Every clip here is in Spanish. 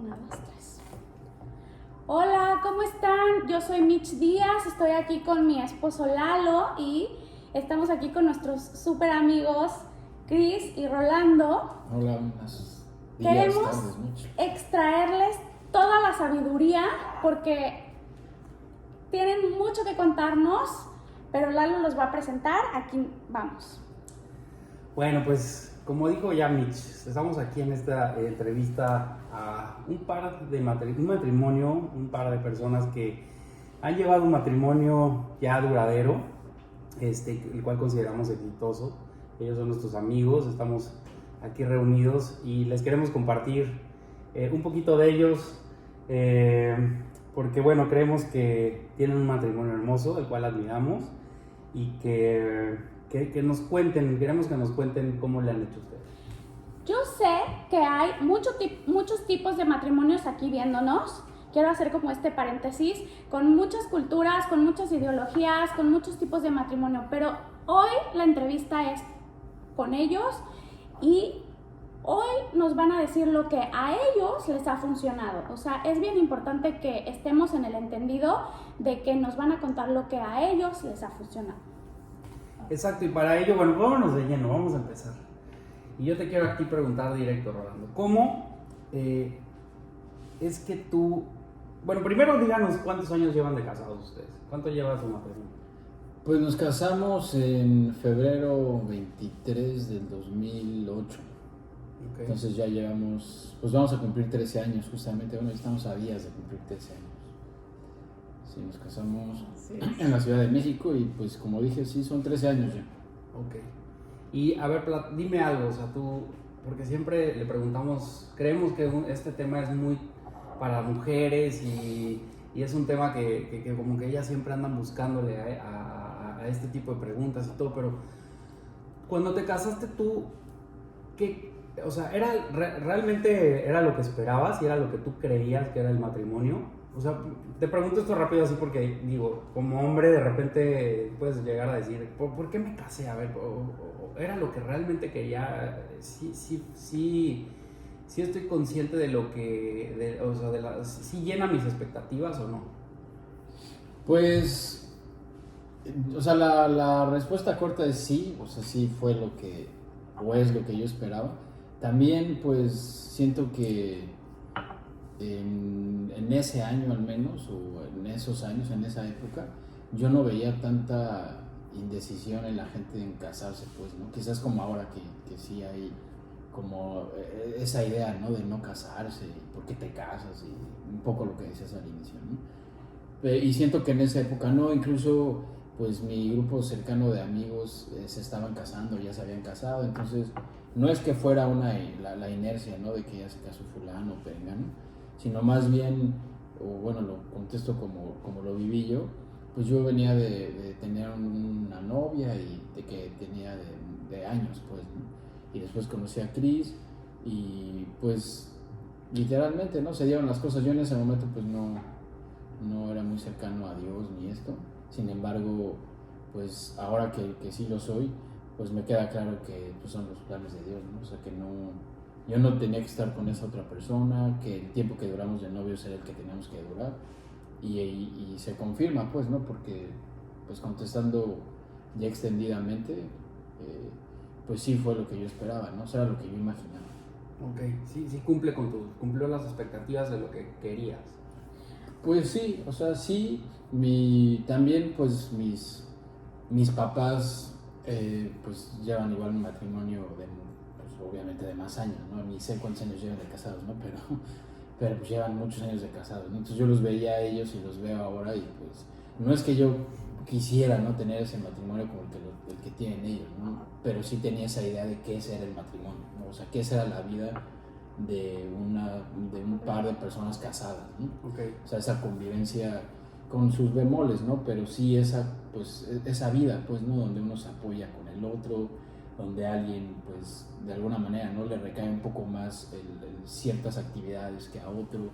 Una, dos, tres. Hola, ¿cómo están? Yo soy Mitch Díaz, estoy aquí con mi esposo Lalo y estamos aquí con nuestros súper amigos Chris y Rolando. Hola, buenas días, Queremos tardes, noches. extraerles toda la sabiduría porque tienen mucho que contarnos, pero Lalo los va a presentar. Aquí vamos. Bueno, pues como dijo ya Mitch, estamos aquí en esta entrevista a un matrimonio, un par de personas que han llevado un matrimonio ya duradero, el cual consideramos exitoso. Ellos son nuestros amigos, estamos aquí reunidos y les queremos compartir un poquito de ellos, porque bueno, creemos que tienen un matrimonio hermoso, el cual admiramos, y que nos cuenten, queremos que nos cuenten cómo le han hecho ustedes. Yo sé que hay muchos tipos de matrimonios aquí viéndonos. Quiero hacer como este paréntesis, con muchas culturas, con muchas ideologías, con muchos tipos de matrimonio, pero hoy la entrevista es con ellos y hoy nos van a decir lo que a ellos les ha funcionado. O sea, es bien importante que estemos en el entendido de que nos van a contar lo que a ellos les ha funcionado. Exacto, y para ello, bueno, vámonos de lleno, vamos a empezar. Y yo te quiero aquí preguntar directo, Rolando, ¿cómo es que tú... Bueno, primero díganos cuántos años llevan de casados ustedes, ¿cuánto lleva su matrimonio? Pues nos casamos en febrero 23 del 2008. Okay. Entonces ya llevamos, pues vamos a cumplir 13 años justamente, bueno, estamos a días de cumplir 13 años. Sí, nos casamos en la Ciudad de México y pues como dije, sí, son 13 años ya. Ok. Y a ver, dime algo, o sea, tú, porque siempre le preguntamos, creemos que este tema es muy para mujeres y es un tema que como que ellas siempre andan buscándole a este tipo de preguntas y todo, pero cuando te casaste tú, ¿qué, o sea, realmente era lo que esperabas y era lo que tú creías que era el matrimonio? O sea, te pregunto esto rápido así porque, digo, como hombre de repente puedes llegar a decir, ¿por qué me casé? A ver, ¿era lo que realmente quería? Sí estoy consciente de lo que, o sea, ¿sí llena mis expectativas o no? Pues, o sea, la respuesta corta es sí, o sea, sí fue lo que, o es lo que yo esperaba. También, pues, siento que en ese año al menos, o en esos años, en esa época, yo no veía tanta indecisión en la gente en casarse, pues, ¿no? Quizás como ahora que sí hay como esa idea, ¿no? De no casarse, ¿por qué te casas? Y un poco lo que decías al inicio, ¿no? Y siento que en esa época no, incluso pues mi grupo cercano de amigos se estaban casando, ya se habían casado, entonces no es que fuera la inercia, ¿no? De que ya se casó fulano o perengano, sino más bien, o bueno, lo contesto como lo viví yo, pues yo venía de tener una novia y de que tenía de años, pues, ¿no? Y después conocí a Chris y pues literalmente, ¿no? Se dieron las cosas. Yo en ese momento pues no era muy cercano a Dios ni esto, sin embargo, pues ahora que sí lo soy, pues me queda claro que pues, son los planes de Dios, ¿no? O sea que yo no tenía que estar con esa otra persona, que el tiempo que duramos de novios era el que teníamos que durar, y se confirma, pues, ¿no? Porque, pues, contestando ya extendidamente, pues sí fue lo que yo esperaba, ¿no? O sea, era lo que yo imaginaba. Ok, sí cumplió las expectativas de lo que querías. Pues sí, o sea, sí, también, pues, mis papás, pues, llevan igual un matrimonio pues, obviamente de más años, ¿no? Ni sé cuántos años llevan de casados, ¿no? Pero pues llevan muchos años de casados, ¿no? Entonces yo los veía a ellos y los veo ahora y pues no es que yo quisiera, ¿no? Tener ese matrimonio como el que tienen ellos, ¿no? Pero sí tenía esa idea de qué era el matrimonio, ¿no? O sea, qué era la vida de un par de personas casadas, ¿no? Okay. O sea, esa convivencia con sus bemoles, ¿no? Pero sí esa vida, pues, ¿no? Donde uno se apoya con el otro, donde alguien, pues, de alguna manera, ¿no? Le recae un poco más ciertas actividades que a otro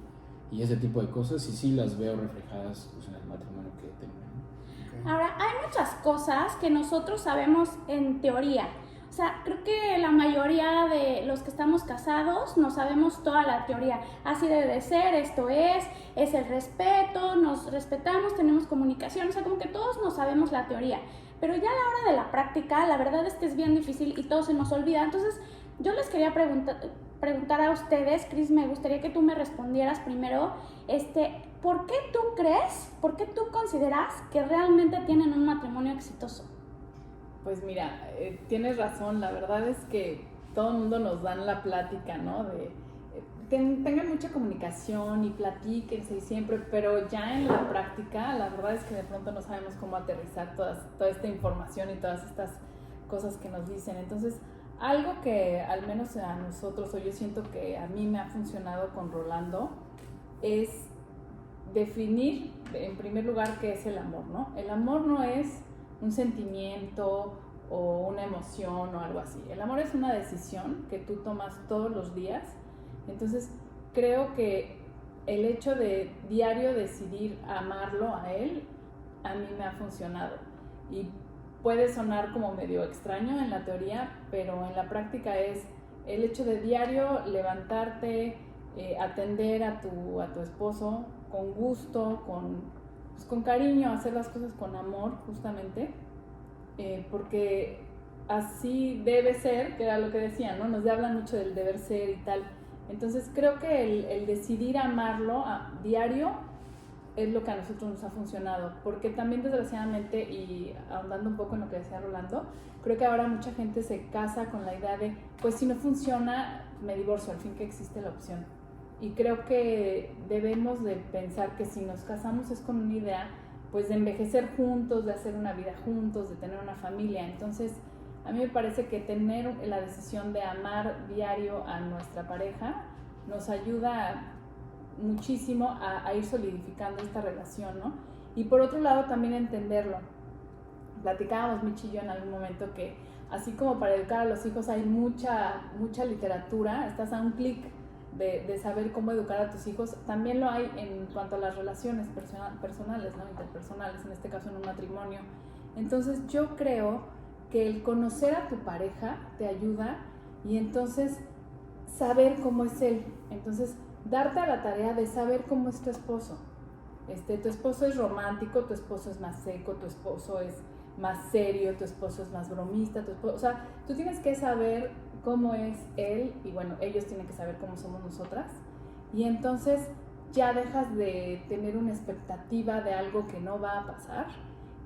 y ese tipo de cosas, y sí las veo reflejadas pues, en el matrimonio que tengo, ¿no? Okay. Ahora, hay muchas cosas que nosotros sabemos en teoría. O sea, creo que la mayoría de los que estamos casados no sabemos toda la teoría. Así debe de ser, esto es el respeto, nos respetamos, tenemos comunicación, o sea, como que todos no sabemos la teoría. Pero ya a la hora de la práctica, la verdad es que es bien difícil y todo se nos olvida. Entonces, yo les quería preguntar a ustedes, Cris, me gustaría que tú me respondieras primero, ¿por qué tú consideras que realmente tienen un matrimonio exitoso? Pues mira, tienes razón, la verdad es que todo el mundo nos dan la plática, ¿no? De tengan mucha comunicación y platíquense y siempre, pero ya en la práctica, la verdad es que de pronto no sabemos cómo aterrizar toda esta información y todas estas cosas que nos dicen. Entonces, algo que al menos a nosotros, o yo siento que a mí me ha funcionado con Rolando, es definir en primer lugar qué es el amor, ¿no? El amor no es un sentimiento o una emoción o algo así. El amor es una decisión que tú tomas todos los días. Entonces, creo que el hecho de diario decidir amarlo a él, a mí me ha funcionado. Y puede sonar como medio extraño en la teoría, pero en la práctica es el hecho de diario levantarte, atender a tu esposo con gusto, con cariño, hacer las cosas con amor, justamente, porque así debe ser, que era lo que decían, ¿no? Nos hablan mucho del deber ser y tal. Entonces creo que el decidir amarlo a diario es lo que a nosotros nos ha funcionado, porque también desgraciadamente, y ahondando un poco en lo que decía Rolando, creo que ahora mucha gente se casa con la idea de, pues si no funciona, me divorcio, al fin que existe la opción. Y creo que debemos de pensar que si nos casamos es con una idea, pues de envejecer juntos, de hacer una vida juntos, de tener una familia. Entonces, a mí me parece que tener la decisión de amar diario a nuestra pareja nos ayuda muchísimo a ir solidificando esta relación, ¿no? Y por otro lado también entenderlo. Platicábamos Michi y yo en algún momento que así como para educar a los hijos hay mucha literatura, estás a un clic de saber cómo educar a tus hijos, también lo hay en cuanto a las relaciones personales, ¿no? Interpersonales, en este caso en un matrimonio. Entonces yo creo que el conocer a tu pareja te ayuda y entonces saber cómo es él, entonces darte a la tarea de saber cómo es tu esposo. Tu esposo es romántico, tu esposo es más seco, tu esposo es más serio, tu esposo es más bromista, o sea, tú tienes que saber cómo es él y bueno, ellos tienen que saber cómo somos nosotras y entonces ya dejas de tener una expectativa de algo que no va a pasar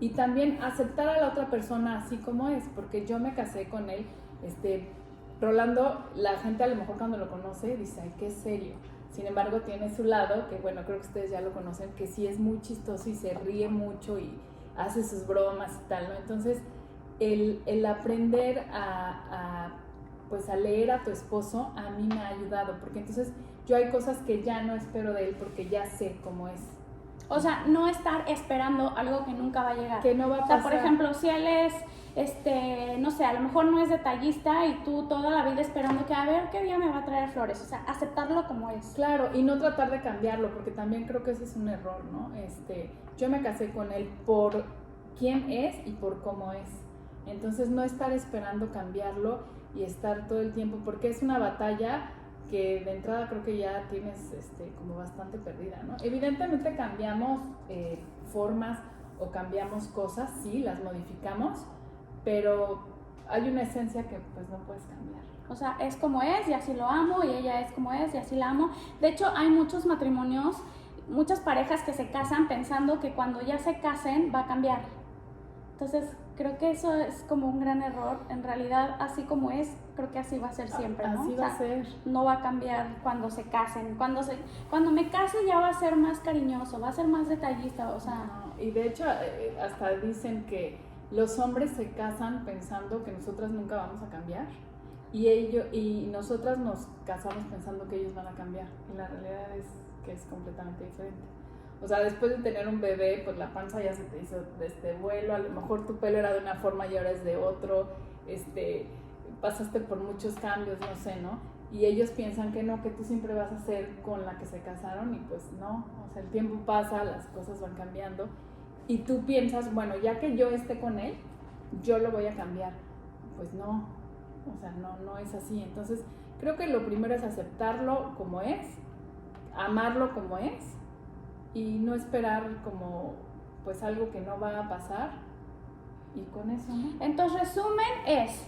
y también aceptar a la otra persona así como es, porque yo me casé con él, Rolando, la gente a lo mejor cuando lo conoce dice, ay, qué serio. Sin embargo, tiene su lado, que bueno, creo que ustedes ya lo conocen, que sí es muy chistoso y se ríe mucho y hace sus bromas y tal, ¿no? Entonces, el aprender pues a leer a tu esposo a mí me ha ayudado, porque entonces yo hay cosas que ya no espero de él porque ya sé cómo es. O sea, no estar esperando algo que nunca va a llegar. Que no va a pasar. O sea, por ejemplo, si él es, no sé, a lo mejor no es detallista y tú toda la vida esperando que a ver qué día me va a traer flores. O sea, aceptarlo como es. Claro, y no tratar de cambiarlo, porque también creo que ese es un error, ¿no? Yo me casé con él por quién es y por cómo es. Entonces, no estar esperando cambiarlo y estar todo el tiempo, porque es una batalla que de entrada creo que ya tienes como bastante perdida, ¿no? Evidentemente cambiamos formas o cambiamos cosas, sí, las modificamos, pero hay una esencia que pues no puedes cambiar. O sea, es como es y así lo amo y ella es como es y así la amo. De hecho, hay muchos matrimonios, muchas parejas que se casan pensando que cuando ya se casen va a cambiar. Entonces, creo que eso es como un gran error. En realidad, así como es, creo que así va a ser siempre, ¿no? Así va a ser. No va a cambiar cuando se casen. Cuando me case ya va a ser más cariñoso, va a ser más detallista, o sea... No, y de hecho, hasta dicen que los hombres se casan pensando que nosotras nunca vamos a cambiar y nosotras nos casamos pensando que ellos van a cambiar. Y la realidad es que es completamente diferente. O sea, después de tener un bebé, pues la panza ya se te hizo de este vuelo, a lo mejor tu pelo era de una forma y ahora es de otro, pasaste por muchos cambios, no sé, ¿no? Y ellos piensan que no, que tú siempre vas a ser con la que se casaron y pues no, o sea, el tiempo pasa, las cosas van cambiando y tú piensas, bueno, ya que yo esté con él, yo lo voy a cambiar. Pues no, O sea, no es así. Entonces, creo que lo primero es aceptarlo como es, amarlo como es y no esperar como pues algo que no va a pasar y con eso, ¿no? Entonces, resumen es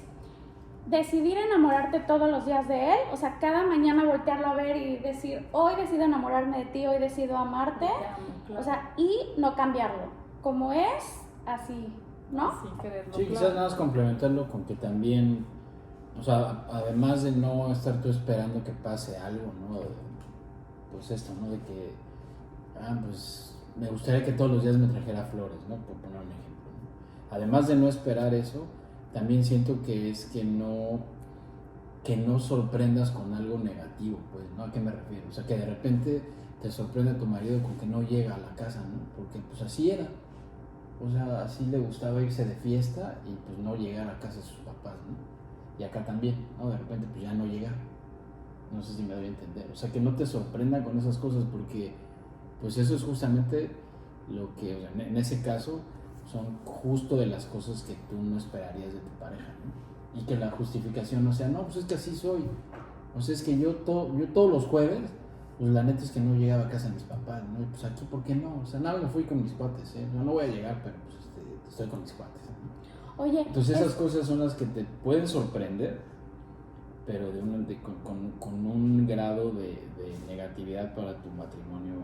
decidir enamorarte todos los días de él, o sea, cada mañana voltearlo a ver y decir, hoy decido enamorarme de ti, hoy decido amarte, Te amo, claro. o sea, y no cambiarlo, como es, así, ¿no? Sí, quererlo, Sí, quizás claro. nada más complementarlo con que también, o sea, además de no estar tú esperando que pase algo, ¿no? Pues esto, ¿no? De que, pues me gustaría que todos los días me trajera flores, ¿no? Por poner un ejemplo, ¿no? Además de no esperar eso, también siento que es que no sorprendas con algo negativo, pues, ¿no? ¿A qué me refiero? O sea, que de repente te sorprende tu marido con que no llega a la casa, ¿no? Porque pues así era. O sea, así le gustaba irse de fiesta y pues no llegar a casa de sus papás, ¿no? Y acá también, ¿no? De repente pues ya no llega. No sé si me doy a entender. O sea, que no te sorprenda con esas cosas porque pues eso es justamente lo que, o sea, en ese caso, son justo de las cosas que tú no esperarías de tu pareja, ¿no? Y que la justificación no sea, no, pues es que así soy. O sea, es que yo todos los jueves, pues la neta es que no llegaba a casa de mis papás, ¿no? Y pues aquí, ¿por qué no? O sea, nada, me fui con mis cuates, ¿eh? No voy a llegar, pero pues estoy con mis cuates, ¿no? Oye, Entonces esas cosas son las que te pueden sorprender, pero con un grado de negatividad para tu matrimonio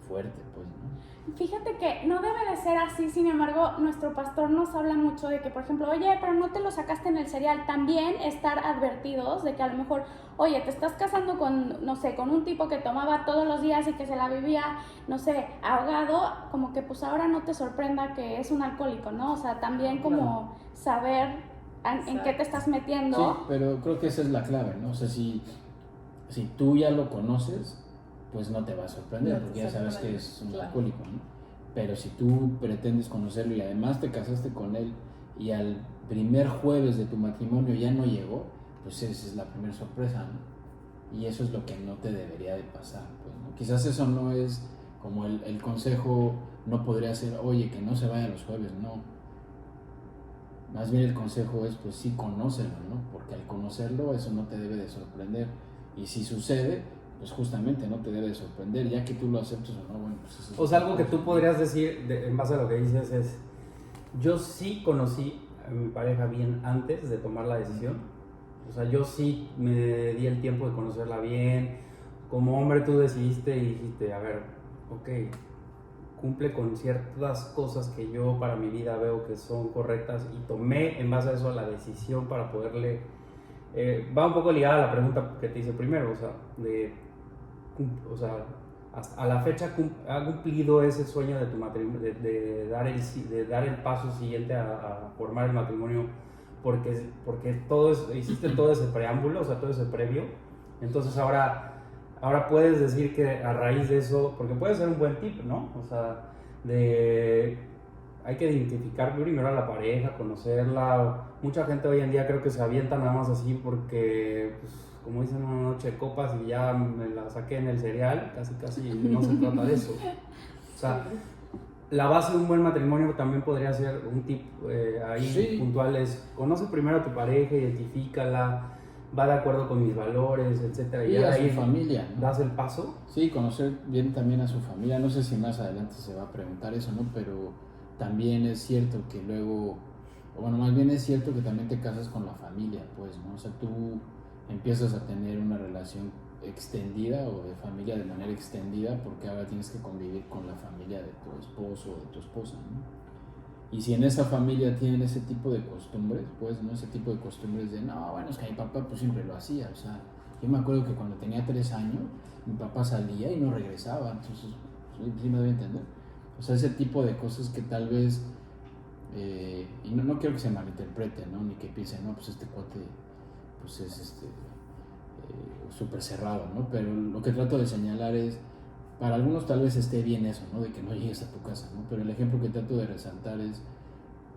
fuerte, pues, ¿no? fíjate que no debe de ser así, sin embargo, nuestro pastor nos habla mucho de que, por ejemplo, oye, pero no te lo sacaste en el cereal. También estar advertidos de que a lo mejor, oye, te estás casando con, no sé, con un tipo que tomaba todos los días y que se la vivía, no sé, ahogado, como que pues ahora no te sorprenda que es un alcohólico, ¿no? O sea, también como saber en qué te estás metiendo. Sí, pero creo que esa es la clave, ¿no? O sea, si tú ya lo conoces, pues no te va a sorprender, No te porque ya sabes que sorprende, es un claro. alcohólico, ¿no? Pero si tú pretendes conocerlo y además te casaste con él y al primer jueves de tu matrimonio ya no llegó, pues esa es la primera sorpresa, ¿no? Y eso es lo que no te debería de pasar, pues, ¿no? Quizás eso no es como el consejo, no podría ser, oye, que no se vaya los jueves, no. Más bien el consejo es, pues sí, conócelo, ¿no? Porque al conocerlo eso no te debe de sorprender. Y si sucede, pues justamente no te debe de sorprender, ya que tú lo aceptes o no, bueno, pues eso es O sea, algo que otra tú cosa. podrías decir en base a lo que dices es, yo sí conocí a mi pareja bien antes de tomar la decisión. O sea, yo sí me di el tiempo de conocerla bien. Como hombre tú decidiste y dijiste, a ver, ok, cumple con ciertas cosas que yo para mi vida veo que son correctas y tomé en base a eso la decisión para poderle... va un poco ligada a la pregunta que te hice primero, o sea, hasta a la fecha ha cumplido ese sueño de tu matrimonio, de dar el paso siguiente a formar el matrimonio, porque hiciste todo ese preámbulo, o sea, todo ese previo. Entonces ahora puedes decir que a raíz de eso, porque puede ser un buen tip, ¿no? O sea, hay que identificar primero a la pareja, conocerla. Mucha gente hoy en día creo que se avienta nada más así porque, pues, como dicen, una noche de copas y ya me la saqué en el cereal, casi no se trata de eso. O sea, la base de un buen matrimonio también podría ser un tip ahí Sí. puntual, es conoce primero a tu pareja, identifícala, va de acuerdo con mis valores, etcétera, Y ya a de ahí su familia, ¿no? das el paso. Sí, conocer bien también a su familia. No sé si más adelante se va a preguntar eso, ¿no? Pero también es cierto que luego, o bueno, más bien es cierto que también te casas con la familia, pues, ¿no? O sea, tú empiezas a tener una relación extendida o de familia de manera extendida porque ahora tienes que convivir con la familia de tu esposo o de tu esposa, ¿no? Y si en esa familia tienen ese tipo de costumbres, pues, ¿no? Ese tipo de costumbres de, no, bueno, es que mi papá pues siempre lo hacía, o sea, yo me acuerdo que cuando tenía 3 años, mi papá salía y no regresaba, entonces, sí me doy a entender. O sea, ese tipo de cosas que tal vez, y no quiero que se malinterprete, ¿no? Ni que piensen, no, pues este cuate, pues es súper cerrado, ¿no? Pero lo que trato de señalar es, para algunos tal vez esté bien eso, ¿no? De que no llegues a tu casa, ¿no? Pero el ejemplo que trato de resaltar es,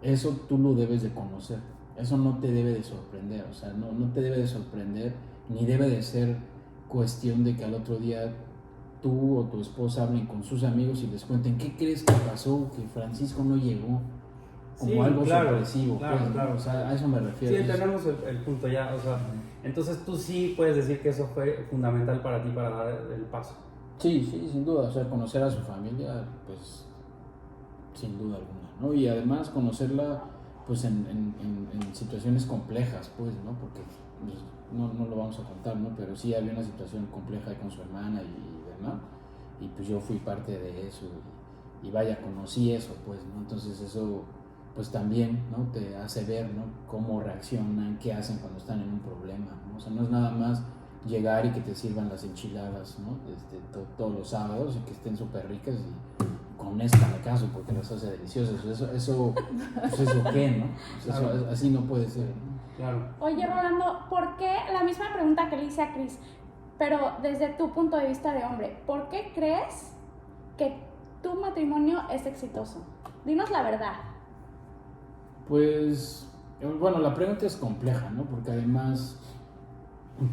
eso tú lo debes de conocer, eso no te debe de sorprender, o sea, no te debe de sorprender, ni debe de ser cuestión de que al otro día tú o tu esposa hablen con sus amigos y les cuenten, ¿qué crees que pasó? Que Francisco no llegó. como Sí, algo claro, sorpresivo, claro, pues, ¿no? claro. O sea, a eso me refiero. Sí, entendemos el punto ya, o sea, entonces tú sí puedes decir que eso fue fundamental para ti para dar el paso. Sí, sí, sin duda, o sea, conocer a su familia, pues, sin duda alguna, ¿no? Y además conocerla, pues, en situaciones complejas, pues, ¿no? Porque pues, no lo vamos a contar, ¿no? Pero sí había una situación compleja ahí con su hermana y demás, y pues yo fui parte de eso, y vaya, conocí eso, pues, ¿no? Entonces eso, pues, también, ¿no? Te hace ver, ¿no? Cómo reaccionan, qué hacen cuando están en un problema, ¿no? O sea, no es nada más llegar y que te sirvan las enchiladas, ¿no? Todos los sábados y que estén súper ricas y con esta me caso porque las hace deliciosas. Pues eso qué, ¿no? Pues eso, así no puede ser, ¿no? Claro. Oye, Rolando, ¿por qué la misma pregunta que le hice a Cris, pero desde tu punto de vista de hombre, ¿por qué crees que tu matrimonio es exitoso? Dinos la verdad. Pues, bueno, la pregunta es compleja, ¿no? Porque además,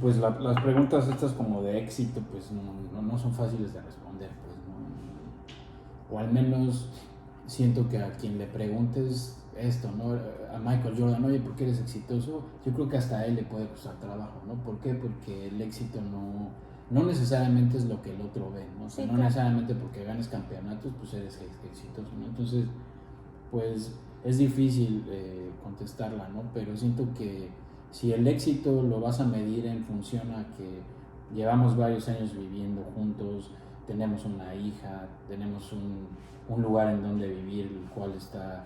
pues las preguntas estas como de éxito, pues no son fáciles de responder, pues, ¿no? O al menos siento que a quien le preguntes esto, ¿no? A Michael Jordan, oye, ¿por qué eres exitoso? Yo creo que hasta a él le puede costar trabajo, ¿no? ¿Por qué? Porque el éxito no necesariamente es lo que el otro ve, ¿no? O sea, Sí, no claro. necesariamente porque ganes campeonatos, pues eres exitoso, ¿no? Entonces, pues es difícil contestarla, ¿no? Pero siento que si el éxito lo vas a medir en función a que llevamos varios años viviendo juntos, tenemos una hija, tenemos un lugar en donde vivir, el cual está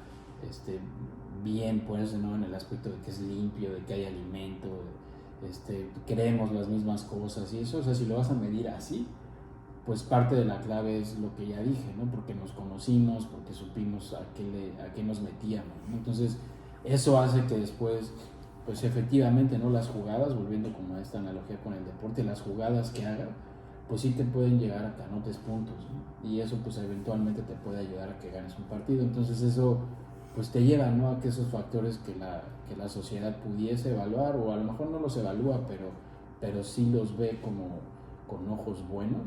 bien, pues, ¿no? En el aspecto de que es limpio, de que hay alimento, queremos las mismas cosas y eso, o sea, si lo vas a medir así, pues parte de la clave es lo que ya dije, ¿no? Porque nos conocimos, porque supimos a qué nos metíamos, ¿no? Entonces, eso hace que después, pues efectivamente, ¿no? Las jugadas, volviendo como a esta analogía con el deporte, las jugadas que haga, pues sí te pueden llegar a que anotes puntos, ¿no? Y eso pues eventualmente te puede ayudar a que ganes un partido. Entonces eso pues te lleva, ¿no? A que esos factores que la sociedad pudiese evaluar, o a lo mejor no los evalúa, pero sí los ve como con ojos buenos,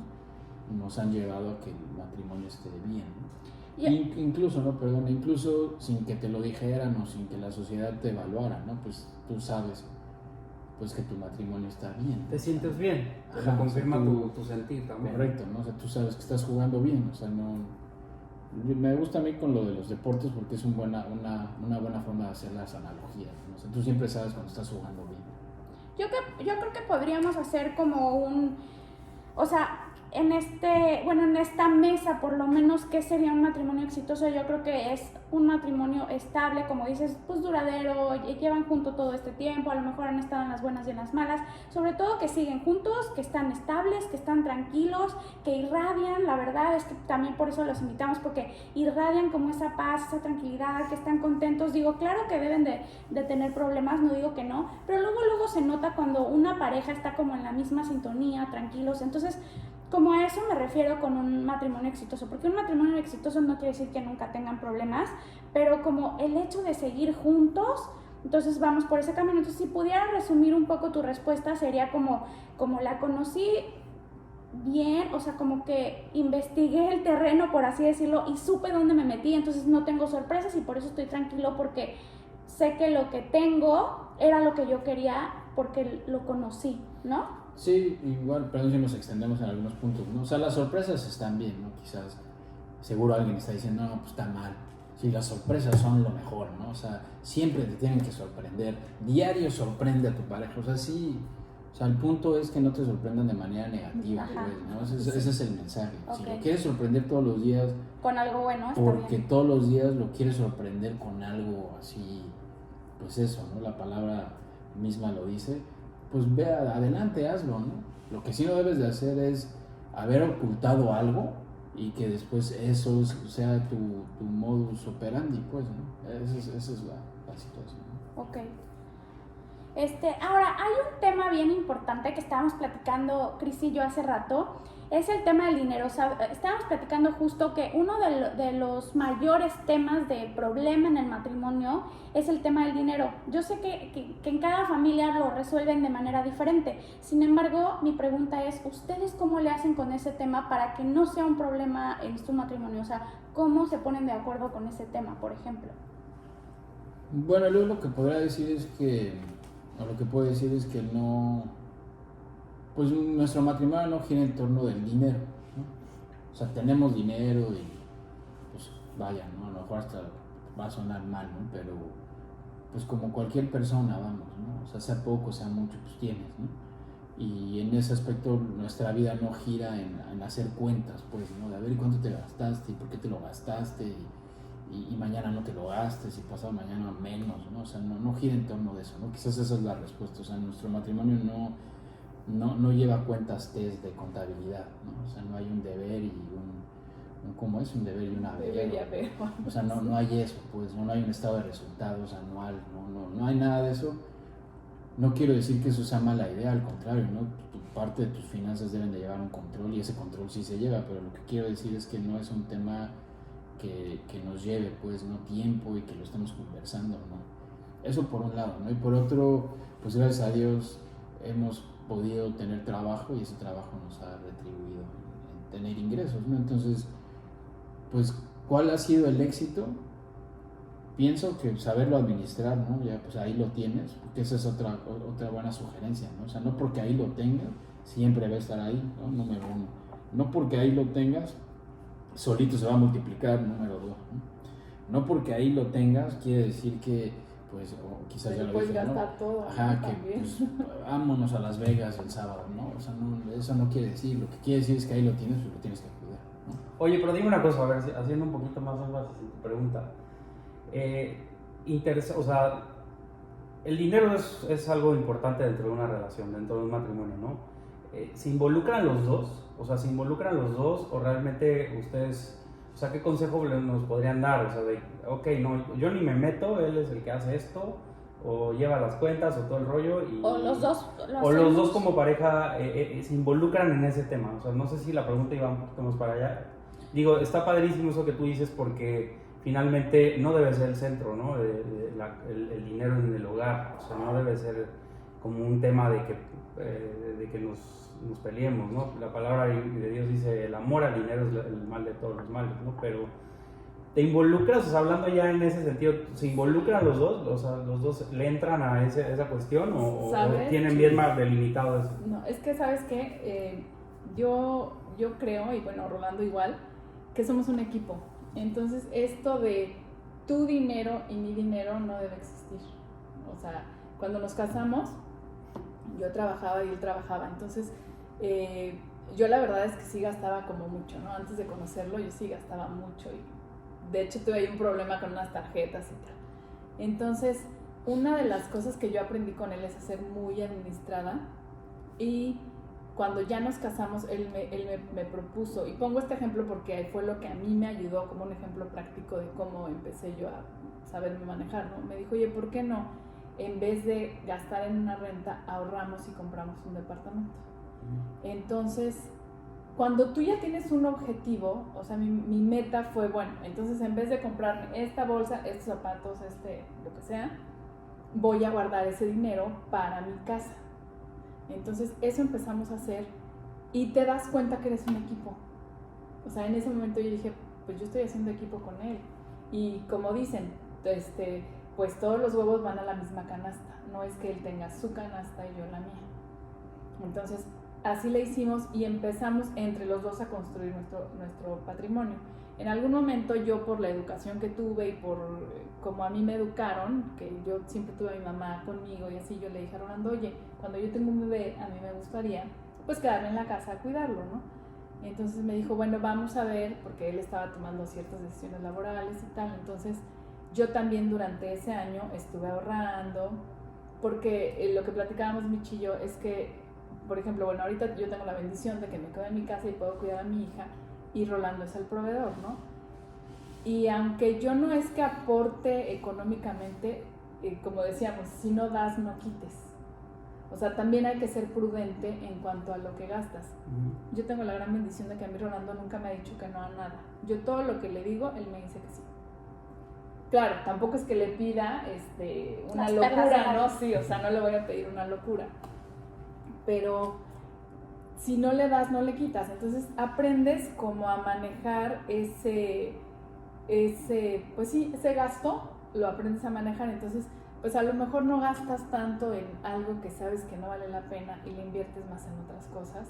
nos han llevado a que el matrimonio esté bien, ¿no? Incluso, ¿no? Perdón, incluso sin que te lo dijeran o sin que la sociedad te evaluara, ¿no? Pues tú sabes pues que tu matrimonio está bien. Te sientes bien, Ajá, lo confirma o sea, tu sentir también. Correcto, ¿no? O sea, tú sabes que estás jugando bien, o sea, no... Me gusta a mí con lo de los deportes porque es una buena forma de hacer las analogías, ¿no? O sea, tú siempre sabes cuando estás jugando bien. Yo creo que podríamos hacer como o sea, en esta mesa, por lo menos, ¿qué sería un matrimonio exitoso? Yo creo que es un matrimonio estable, como dices, pues duradero, llevan junto todo este tiempo, a lo mejor han estado en las buenas y en las malas, sobre todo que siguen juntos, que están estables, que están tranquilos, que irradian, la verdad es que también por eso los invitamos, porque irradian como esa paz, esa tranquilidad, que están contentos. Digo, claro que deben de tener problemas, no digo que no, pero luego se nota cuando una pareja está como en la misma sintonía, tranquilos. Entonces, como a eso me refiero con un matrimonio exitoso, porque un matrimonio exitoso no quiere decir que nunca tengan problemas, pero como el hecho de seguir juntos, entonces vamos por ese camino. Entonces, si pudiera resumir un poco tu respuesta, sería como la conocí bien, o sea, como que investigué el terreno, por así decirlo, y supe dónde me metí, entonces no tengo sorpresas y por eso estoy tranquilo, porque sé que lo que tengo era lo que yo quería porque lo conocí, ¿no? Sí, igual, perdón si nos extendemos en algunos puntos, ¿no? O sea, las sorpresas están bien, ¿no? Quizás, seguro alguien está diciendo, no, pues está mal. Sí, las sorpresas son lo mejor, ¿no? O sea, siempre te tienen que sorprender. Diario sorprende a tu pareja, o sea, sí. O sea, el punto es que no te sorprendan de manera negativa, Ajá. pues, ¿no? Ese es el mensaje. Si Ok. lo quieres sorprender todos los días, Con algo bueno, está porque bien. todos los días lo quieres sorprender con algo así, pues eso, ¿no? La palabra misma lo dice, pues ve adelante, hazlo, ¿no? Lo que sí no debes de hacer es haber ocultado algo y que después eso sea tu modus operandi, pues, ¿no? Esa es la situación, ¿no? Ok. Ahora, hay un tema bien importante que estábamos platicando Cris y yo hace rato, es el tema del dinero. O sea, estábamos platicando justo que uno de los mayores temas de problema en el matrimonio es el tema del dinero. Yo sé que en cada familia lo resuelven de manera diferente. Sin embargo, mi pregunta es, ¿ustedes cómo le hacen con ese tema para que no sea un problema en su matrimonio? O sea, ¿cómo se ponen de acuerdo con ese tema, por ejemplo? Bueno, luego lo que podría decir es que, o lo que puedo decir es que no, pues nuestro matrimonio no gira en torno del dinero, ¿no? O sea, tenemos dinero y pues vaya, ¿no? A lo mejor hasta va a sonar mal, ¿no? Pero pues como cualquier persona, vamos, ¿no? O sea, sea poco, sea mucho, pues tienes, ¿no? Y en ese aspecto nuestra vida no gira en hacer cuentas, pues, ¿no? De a ver cuánto te gastaste y por qué te lo gastaste y mañana no te lo gastes y pasado mañana menos, ¿no? O sea, no gira en torno de eso, ¿no? Quizás esa es la respuesta. O sea, nuestro matrimonio no lleva cuentas test de contabilidad, ¿no? O sea, no hay un deber y ¿cómo es? Un deber y un haber. Deber y haber. O sea, no hay eso, pues, no hay un estado de resultados anual, no hay nada de eso. No quiero decir que eso sea mala idea, al contrario, ¿no? Parte de tus finanzas deben de llevar un control y ese control sí se lleva, pero lo que quiero decir es que no es un tema que nos lleve, pues, ¿no? Tiempo y que lo estemos conversando, ¿no? Eso por un lado, ¿no? Y por otro, pues gracias a Dios hemos podido tener trabajo y ese trabajo nos ha retribuido en tener ingresos, ¿no? Entonces, pues, ¿cuál ha sido el éxito? Pienso que saberlo administrar, ¿no? Ya pues ahí lo tienes, porque esa es otra buena sugerencia, ¿no? O sea, no porque ahí lo tengas, siempre va a estar ahí, ¿no? Número uno. No porque ahí lo tengas, solito se va a multiplicar, número dos, ¿no? No porque ahí lo tengas, quiere decir que, pues, o quizás ya lo puedes dije, gastar ¿no? todo. Ajá, que también. pues, vámonos a Las Vegas el sábado, ¿no? O sea, eso no quiere decir, lo que quiere decir es que ahí lo tienes, pues lo tienes que cuidar, ¿no? Oye, pero dime una cosa, a ver, haciendo un poquito más énfasis en tu pregunta. O sea, el dinero es algo importante dentro de una relación, dentro de un matrimonio, ¿no? ¿Se involucran los dos? O sea, ¿se involucran los dos o realmente ustedes, o sea, qué consejo nos podrían dar? O sea, de, ok, no, yo ni me meto, él es el que hace esto, o lleva las cuentas, o todo el rollo. O los dos lo o los hacemos. dos como pareja se involucran en ese tema. O sea, no sé si la pregunta iba un poquito más para allá. Digo, está padrísimo eso que tú dices porque finalmente no debe ser el centro, ¿no? El dinero en el hogar. O sea, no debe ser como un tema de que nos peleemos, ¿no? La palabra de Dios dice, el amor al dinero es el mal de todos los males, ¿no? Pero ¿te involucras? O sea, hablando ya en ese sentido, ¿se involucran los dos? O sea, ¿los dos le entran a esa cuestión o tienen bien más delimitado eso? No, es que, ¿sabes qué? Yo creo, y bueno, Rolando igual, que somos un equipo. Entonces, esto de tu dinero y mi dinero no debe existir. O sea, cuando nos casamos, yo trabajaba y él trabajaba. Entonces, yo la verdad es que sí gastaba como mucho, ¿no? Antes de conocerlo, yo sí gastaba mucho. Y de hecho, tuve ahí un problema con unas tarjetas y tal. Entonces, una de las cosas que yo aprendí con él es a ser muy administrada. Y cuando ya nos casamos, él me propuso, y pongo este ejemplo porque fue lo que a mí me ayudó como un ejemplo práctico de cómo empecé yo a saberme manejar, ¿no? Me dijo, oye, ¿por qué no? En vez de gastar en una renta, ahorramos y compramos un departamento. Entonces, cuando tú ya tienes un objetivo, o sea, mi meta fue, bueno, entonces en vez de comprarme esta bolsa, estos zapatos, lo que sea, voy a guardar ese dinero para mi casa. Entonces eso empezamos a hacer y te das cuenta que eres un equipo. O sea, en ese momento yo dije, pues yo estoy haciendo equipo con él. Y como dicen, pues todos los huevos van a la misma canasta. No es que él tenga su canasta y yo la mía. Entonces así le hicimos y empezamos entre los dos a construir nuestro patrimonio. En algún momento yo, por la educación que tuve y por como a mí me educaron, que yo siempre tuve a mi mamá conmigo y así, yo le dije a Rolando, oye, cuando yo tengo un bebé, a mí me gustaría pues quedarme en la casa a cuidarlo, ¿no? Y entonces me dijo, bueno, vamos a ver, porque él estaba tomando ciertas decisiones laborales y tal. Entonces yo también durante ese año estuve ahorrando, porque lo que platicábamos Michi y yo es que, por ejemplo, bueno, ahorita yo tengo la bendición de que me quedo en mi casa y puedo cuidar a mi hija, y Rolando es el proveedor, ¿no? Y aunque yo no es que aporte económicamente, como decíamos, si no das, no quites. O sea, también hay que ser prudente en cuanto a lo que gastas. Yo tengo la gran bendición de que a mí Rolando nunca me ha dicho que no a nada. Yo todo lo que le digo, él me dice que sí. Claro, tampoco es que le pida una locura, ¿no? Sí, o sea, no le voy a pedir una locura. Pero si no le das, no le quitas. Entonces aprendes como a manejar ese gasto lo aprendes a manejar, entonces pues a lo mejor no gastas tanto en algo que sabes que no vale la pena y le inviertes más en otras cosas.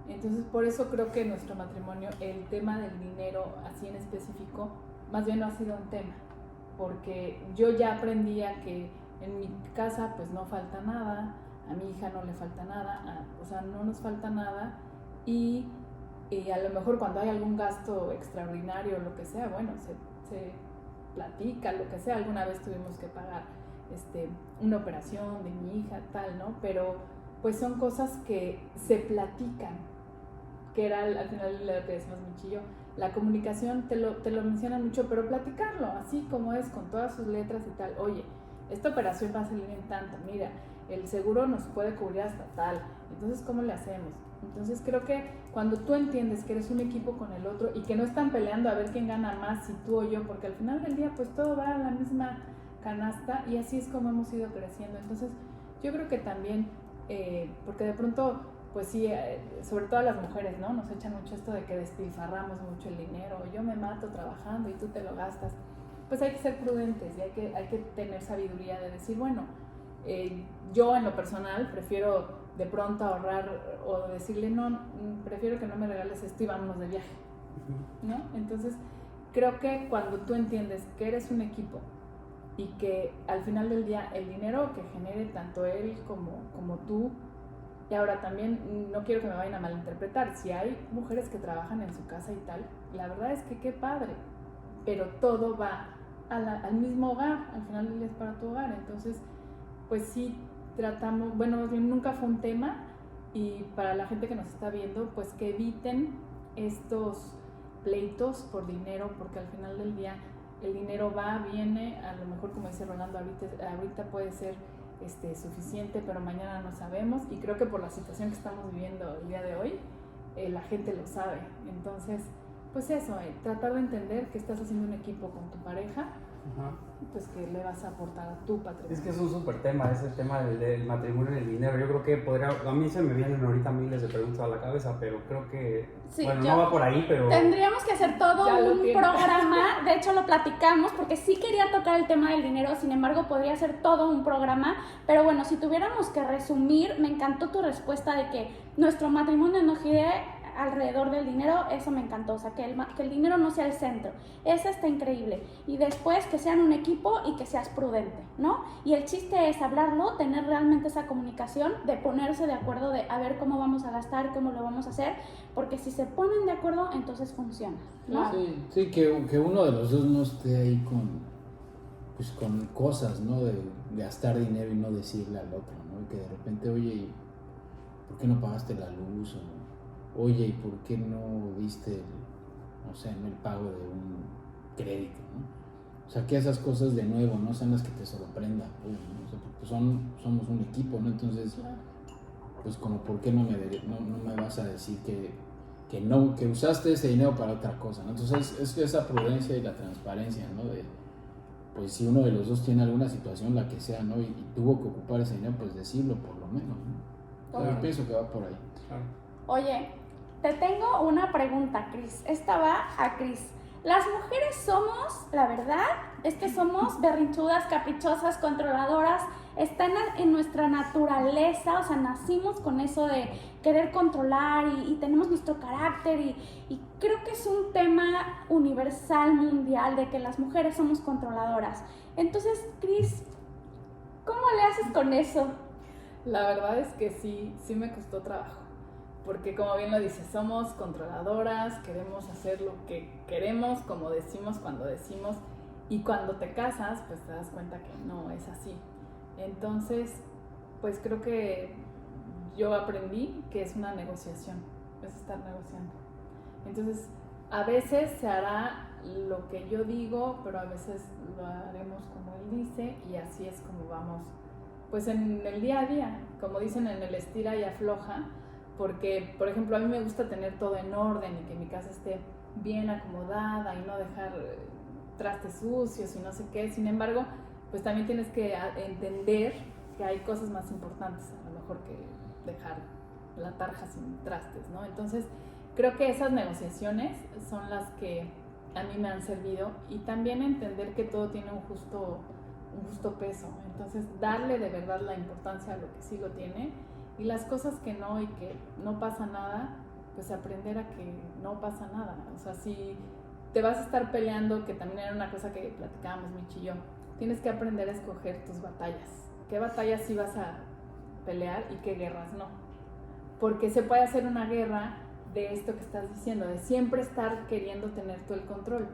Entonces por eso creo que en nuestro matrimonio el tema del dinero así en específico más bien no ha sido un tema, porque yo ya aprendí a que en mi casa pues no falta nada, a mi hija no le falta nada, o sea, no nos falta nada, y a lo mejor cuando hay algún gasto extraordinario o lo que sea, bueno, se platica, lo que sea. Alguna vez tuvimos que pagar una operación de mi hija, tal, ¿no? Pero pues son cosas que se platican, que era al final lo que decimos Michi y yo. La comunicación te lo mencionan mucho, pero platicarlo, así como es, con todas sus letras y tal. Oye, esta operación va a salir en tanto, mira, el seguro nos puede cubrir hasta tal, entonces ¿cómo le hacemos? Entonces creo que cuando tú entiendes que eres un equipo con el otro y que no están peleando a ver quién gana más, si tú o yo, porque al final del día pues todo va a la misma canasta, y así es como hemos ido creciendo. Entonces yo creo que también, porque de pronto pues sí, sobre todo a las mujeres, ¿no? Nos echan mucho esto de que despilfarramos mucho el dinero, yo me mato trabajando y tú te lo gastas. Pues hay que ser prudentes y hay que tener sabiduría de decir, bueno, yo en lo personal prefiero de pronto ahorrar o decirle, no, prefiero que no me regales esto y vámonos de viaje, ¿no? Entonces creo que cuando tú entiendes que eres un equipo y que al final del día el dinero que genere tanto él como tú, y ahora también no quiero que me vayan a malinterpretar, si hay mujeres que trabajan en su casa y tal, la verdad es que qué padre, pero todo va al mismo hogar, al final del día es para tu hogar. Entonces pues sí tratamos, bueno, nunca fue un tema, y para la gente que nos está viendo, pues que eviten estos pleitos por dinero, porque al final del día el dinero va, viene, a lo mejor como dice Rolando, ahorita puede ser suficiente, pero mañana no sabemos, y creo que por la situación que estamos viviendo el día de hoy, la gente lo sabe. Entonces, pues eso, tratar de entender que estás haciendo un equipo con tu pareja, pues que le vas a aportar a tu patrimonio. Es que es un súper tema, ese tema del matrimonio y el dinero. Yo creo que a mí se me vienen ahorita miles de preguntas a la cabeza, pero creo que, sí, bueno, no va por ahí, pero... Tendríamos que hacer todo un programa, de hecho lo platicamos, porque sí quería tocar el tema del dinero, sin embargo podría ser todo un programa, pero bueno, si tuviéramos que resumir, me encantó tu respuesta de que nuestro matrimonio no gire alrededor del dinero, eso me encantó, o sea, que el dinero no sea el centro, eso está increíble, y después que sean un equipo y que seas prudente, ¿no? Y el chiste es hablarlo, tener realmente esa comunicación, de ponerse de acuerdo, de a ver cómo vamos a gastar, cómo lo vamos a hacer, porque si se ponen de acuerdo, entonces funciona, ¿no? Sí, que uno de los dos no esté ahí con cosas, ¿no? De gastar dinero y no decirle al otro, ¿no? Que de repente, oye, ¿por qué no pagaste la luz? Oye, ¿y por qué no diste el pago de un crédito, ¿no? O sea, que esas cosas de nuevo no sean las que te sorprendan, pues, ¿no? O sea, porque somos un equipo, ¿no? Entonces, pues como, ¿por qué no me vas a decir que usaste ese dinero para otra cosa, ¿no? Entonces, es esa prudencia y la transparencia, ¿no? De, pues si uno de los dos tiene alguna situación, la que sea, ¿no? Y tuvo que ocupar ese dinero, pues decirlo por lo menos, ¿no? O sea, yo pienso que va por ahí. Claro. Oye, te tengo una pregunta, Cris. Esta va a Cris. Las mujeres somos, la verdad, es que somos berrinchudas, caprichosas, controladoras. Están en nuestra naturaleza, o sea, nacimos con eso de querer controlar y tenemos nuestro carácter y creo que es un tema universal, mundial, de que las mujeres somos controladoras. Entonces, Cris, ¿cómo le haces con eso? La verdad es que sí me costó trabajo. Porque como bien lo dices, somos controladoras, queremos hacer lo que queremos, como decimos cuando decimos, y cuando te casas, pues te das cuenta que no es así. Entonces, pues creo que yo aprendí que es una negociación, es estar negociando. Entonces, a veces se hará lo que yo digo, pero a veces lo haremos como él dice, y así es como vamos, pues en el día a día, como dicen en el estira y afloja. Porque, por ejemplo, a mí me gusta tener todo en orden y que mi casa esté bien acomodada y no dejar trastes sucios y no sé qué. Sin embargo, pues también tienes que entender que hay cosas más importantes a lo mejor que dejar la tarja sin trastes, ¿no? Entonces, creo que esas negociaciones son las que a mí me han servido, y también entender que todo tiene un justo peso. Entonces, darle de verdad la importancia a lo que sí lo tiene, y las cosas que no y que no pasa nada, pues aprender a que no pasa nada. O sea, si te vas a estar peleando, que también era una cosa que platicábamos Michi y yo, tienes que aprender a escoger tus batallas. ¿Qué batallas sí vas a pelear y qué guerras no? Porque se puede hacer una guerra de esto que estás diciendo, de siempre estar queriendo tener tú el control.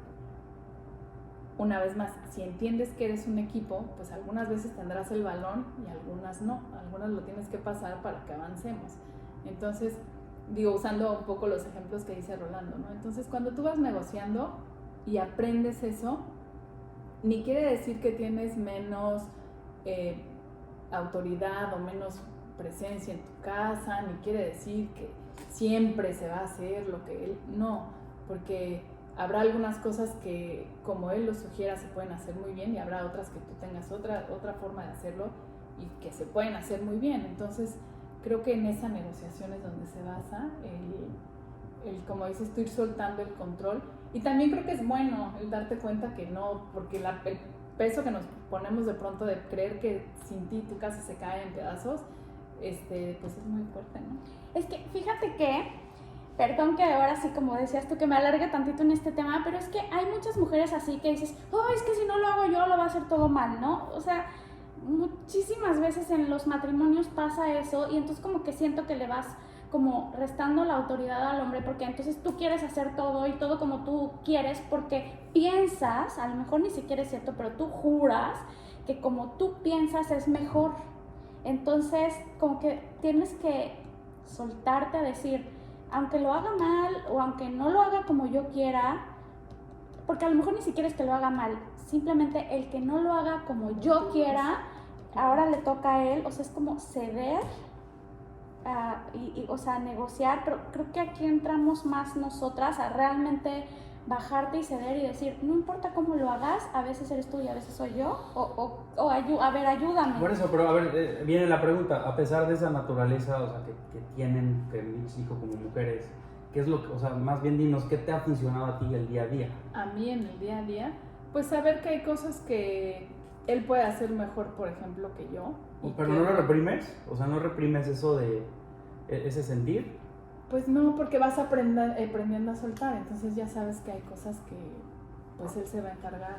Una vez más, si entiendes que eres un equipo, pues algunas veces tendrás el balón y algunas no. Algunas lo tienes que pasar para que avancemos. Entonces, digo, usando un poco los ejemplos que dice Rolando, ¿no? Entonces, cuando tú vas negociando y aprendes eso, ni quiere decir que tienes menos autoridad o menos presencia en tu casa, ni quiere decir que siempre se va a hacer lo que él, no, porque habrá algunas cosas que, como él lo sugiera, se pueden hacer muy bien, y habrá otras que tú tengas otra forma de hacerlo y que se pueden hacer muy bien. Entonces, creo que en esa negociación es donde se basa el como dices tú, ir soltando el control. Y también creo que es bueno el darte cuenta que no, porque el peso que nos ponemos de pronto de creer que sin ti tu casa se cae en pedazos, pues es muy fuerte, ¿no? Es que fíjate que, perdón que ahora sí, como decías tú, que me alargue tantito en este tema, pero es que hay muchas mujeres así que dices, oh, es que si no lo hago yo lo va a hacer todo mal, ¿no? O sea, muchísimas veces en los matrimonios pasa eso, y entonces como que siento que le vas como restando la autoridad al hombre, porque entonces tú quieres hacer todo y todo como tú quieres, porque piensas, a lo mejor ni siquiera es cierto, pero tú juras que como tú piensas es mejor. Entonces como que tienes que soltarte a decir, aunque lo haga mal o aunque no lo haga como yo quiera, porque a lo mejor ni siquiera es que lo haga mal, simplemente el que no lo haga como yo quiera, ahora le toca a él. O sea, es como ceder o sea, negociar, pero creo que aquí entramos más nosotras a realmente bajarte y ceder y decir, no importa cómo lo hagas, a veces eres tú y a veces soy yo, a ver, ayúdame. Por eso, pero a ver, viene la pregunta, a pesar de esa naturaleza, o sea, que tienen, que mis hijos como mujeres, ¿qué es lo que, o sea, más bien dinos, qué te ha funcionado a ti el día a día? A mí en el día a día, pues saber que hay cosas que él puede hacer mejor, por ejemplo, que yo. Pero no lo reprimes, o sea, no reprimes eso de ese sentir. Pues no, porque vas aprendiendo a soltar, entonces ya sabes que hay cosas que pues él se va a encargar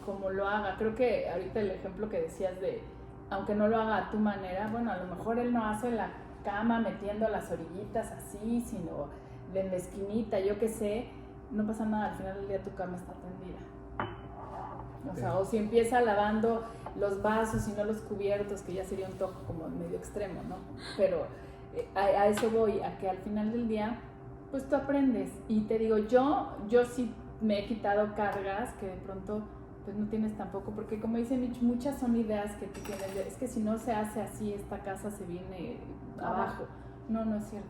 como lo haga. Creo que ahorita el ejemplo que decías de, aunque no lo haga a tu manera, bueno, a lo mejor él no hace la cama metiendo las orillitas así, sino de la esquinita, yo qué sé, no pasa nada, al final del día tu cama está tendida. O sea, o si empieza lavando los vasos y no los cubiertos, que ya sería un toque como medio extremo, ¿no? Pero a eso voy, a que al final del día, pues tú aprendes. Y te digo, yo sí me he quitado cargas que de pronto pues no tienes tampoco, porque como dice Mitch, muchas son ideas que tú tienes, es que si no se hace así, esta casa se viene abajo. No, no es cierto.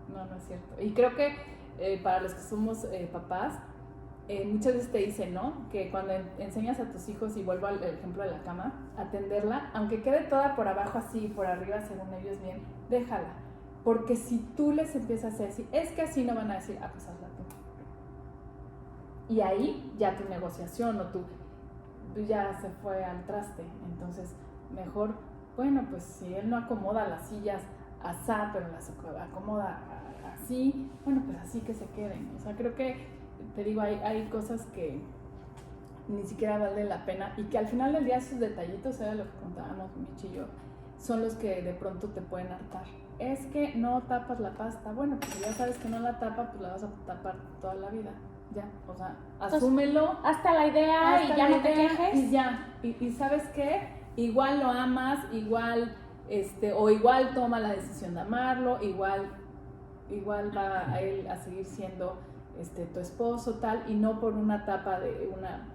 No, no es cierto. Y creo que para los que somos papás, muchas veces te dicen, ¿no? Que cuando enseñas a tus hijos, y vuelvo al ejemplo de la cama, a tenderla, aunque quede toda por abajo así y por arriba según ellos bien, déjala. Porque si tú les empiezas a decir, es que así, no van a decir, pues hazla tú. Y ahí ya tu negociación o tu ya se fue al traste. Entonces, mejor, bueno, pues si él no acomoda las sillas asá, pero las acomoda así, bueno, pues así que se queden. O sea, creo que te digo, hay cosas que ni siquiera vale la pena, y que al final del día esos detallitos, era lo que contábamos Michi y yo, son los que de pronto te pueden hartar. Es que no tapas la pasta. Bueno, pues si ya sabes que no la tapa, pues la vas a tapar toda la vida. Ya, o sea, asúmelo. Hasta la idea y ya no te quejes. Y ya, y ¿sabes qué? Igual lo amas, igual, o igual toma la decisión de amarlo, igual va a él a seguir siendo tu esposo, tal, y no por una tapa de una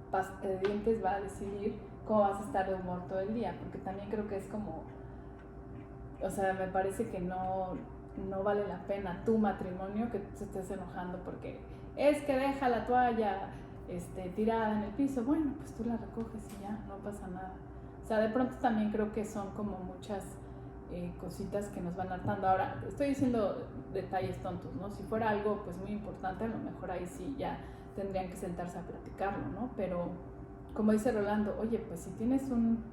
pasta de dientes va a decidir cómo vas a estar de humor todo el día, porque también creo que es como, o sea, me parece que no vale la pena tu matrimonio que te estés enojando porque es que deja la toalla tirada en el piso. Bueno, pues tú la recoges y ya, no pasa nada. O sea, de pronto también creo que son como muchas cositas que nos van hartando. Ahora, estoy diciendo detalles tontos, ¿no? Si fuera algo pues muy importante, a lo mejor ahí sí ya tendrían que sentarse a platicarlo, ¿no? Pero como dice Rolando, oye, pues si tienes un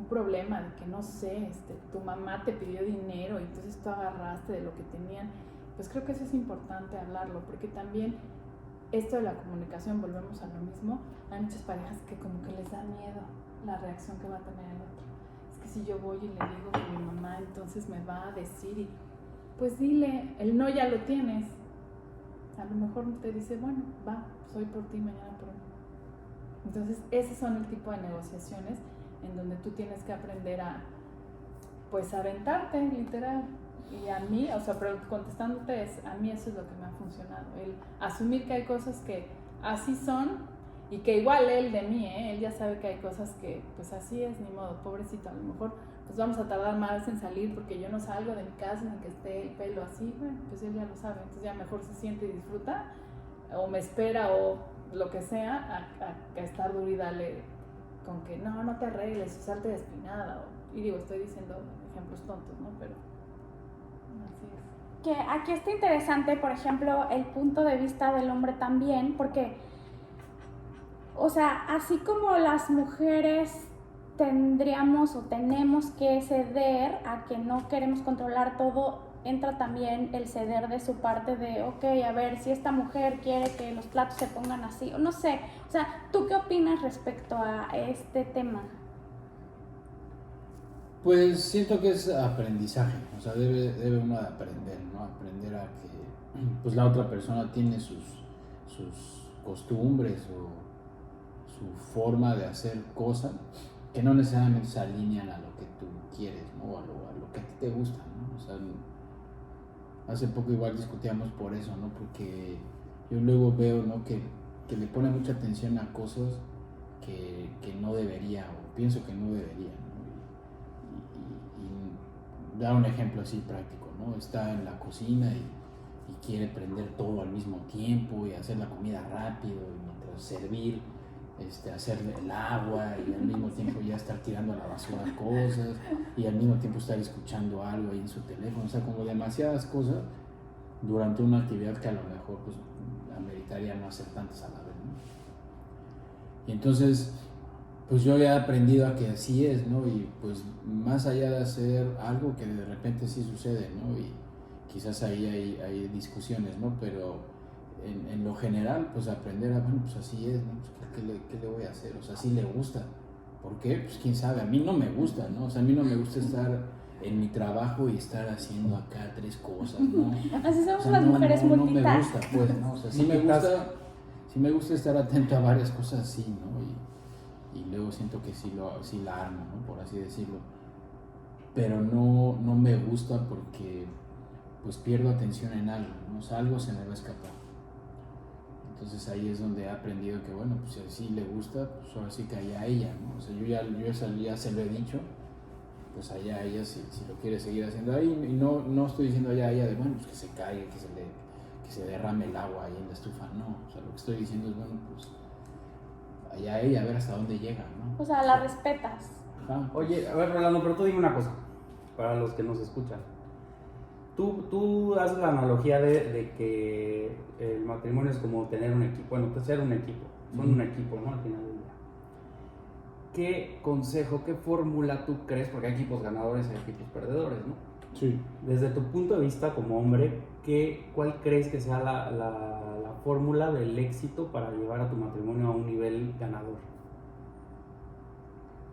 problema de que no sé, tu mamá te pidió dinero y entonces tú agarraste de lo que tenían, pues creo que eso es importante hablarlo, porque también esto de la comunicación, volvemos a lo mismo, hay muchas parejas que como que les da miedo la reacción que va a tener el otro. Es que si yo voy y le digo que mi mamá entonces me va a decir, y pues dile, el no ya lo tienes. A lo mejor te dice, bueno, va, soy por ti, mañana por mí. Entonces, esos son el tipo de negociaciones en donde tú tienes que aprender a, pues, aventarte, literal. Y a mí, o sea, pero contestándote a mí eso es lo que me ha funcionado. El asumir que hay cosas que así son y que igual él de mí, él ya sabe que hay cosas que, pues, así es, ni modo, pobrecito, a lo mejor, pues, vamos a tardar más en salir porque yo no salgo de mi casa ni que esté el pelo así, bueno, pues él ya lo sabe, entonces ya mejor se siente y disfruta, o me espera, o lo que sea, a estar duro y darle con que no te arregles, o salte despeinada, y digo, estoy diciendo ejemplos tontos, ¿no? Pero así es. Que aquí está interesante, por ejemplo, el punto de vista del hombre también, porque, o sea, así como las mujeres tendríamos o tenemos que ceder a que no queremos controlar todo, entra también el ceder de su parte de, ok, a ver, si esta mujer quiere que los platos se pongan así, o no sé, o sea, ¿tú qué opinas respecto a este tema? Pues siento que es aprendizaje, o sea, debe uno de aprender, ¿no? Aprender a que pues la otra persona tiene sus costumbres o su forma de hacer cosas que no necesariamente se alinean a lo que tú quieres, ¿no? O a lo que a ti te gusta, ¿no? O sea, hace poco igual discutíamos por eso, ¿no? Porque yo luego veo, ¿no? que le pone mucha atención a cosas que no debería, o pienso que no debería, ¿no? Y dar un ejemplo así práctico, ¿no? Está en la cocina y quiere prender todo al mismo tiempo y hacer la comida rápido y mientras servir, hacer el agua y al mismo tiempo ya estar tirando a la basura cosas y al mismo tiempo estar escuchando algo ahí en su teléfono, o sea, como demasiadas cosas durante una actividad que a lo mejor pues ameritaría no hacer tantas a la vez, ¿no? Y entonces pues yo ya he aprendido a que así es, ¿no? Y pues más allá de hacer algo que de repente sí sucede, ¿no? Y quizás ahí hay discusiones, ¿no? Pero en lo general, pues aprender a, bueno, pues así es, ¿no? Pues, ¿qué le voy a hacer? O sea, sí le gusta. ¿Por qué? Pues quién sabe, a mí no me gusta, ¿no? O sea, a mí no me gusta estar en mi trabajo y estar haciendo acá 3 cosas, ¿no? Así somos, o sea, las mujeres no multitask. me gusta, pues, ¿no? O sea, sí me gusta estar atento a varias cosas así, ¿no? Y luego siento que sí la armo, ¿no? Por así decirlo. Pero no me gusta porque pues pierdo atención en algo, ¿no? O sea, algo se me va a escapar. Entonces ahí es donde he aprendido que, bueno, pues si así le gusta, pues ahora sí que allá ella, ¿no? O sea, yo ya se lo he dicho, pues allá ella si lo quiere seguir haciendo ahí, y no estoy diciendo allá ella de, bueno, pues que se caiga, que se derrame el agua ahí en la estufa, no. O sea, lo que estoy diciendo es, bueno, pues allá ella, a ver hasta dónde llega, ¿no? O sea, la respetas. Ajá. Oye, a ver, Rolando, pero tú dime una cosa, para los que nos escuchan. Tú haces la analogía de que el matrimonio es como tener un equipo, bueno, pues ser un equipo, son un equipo, ¿no? Al final del día. ¿Qué consejo, qué fórmula tú crees? Porque hay equipos ganadores y hay equipos perdedores, ¿no? Sí. Desde tu punto de vista como hombre, ¿cuál crees que sea la fórmula del éxito para llevar a tu matrimonio a un nivel ganador?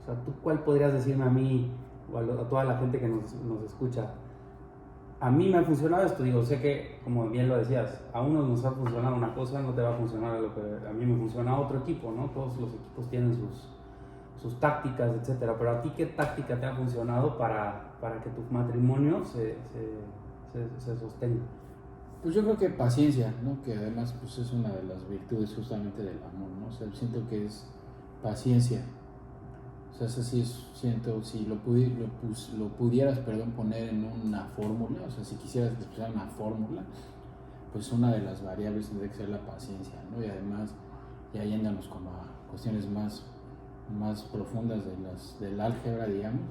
O sea, ¿tú cuál podrías decirme a mí o a toda la gente que nos escucha? A mí me ha funcionado esto, digo, sé que, como bien lo decías, a unos nos ha funcionado una cosa, no te va a funcionar lo que a mí me funciona otro equipo, ¿no? Todos los equipos tienen sus tácticas, etcétera, pero a ti, ¿qué táctica te ha funcionado para que tu matrimonio se sostenga? Pues yo creo que paciencia, ¿no? Que además pues es una de las virtudes justamente del amor, ¿no? O sea, siento que es paciencia. O sea, eso sí siento, si lo pudieras, poner en una fórmula, o sea, si quisieras expresar una fórmula, pues una de las variables tendría que ser la paciencia, ¿no? Y además, ya yéndonos como a cuestiones más profundas del álgebra, digamos,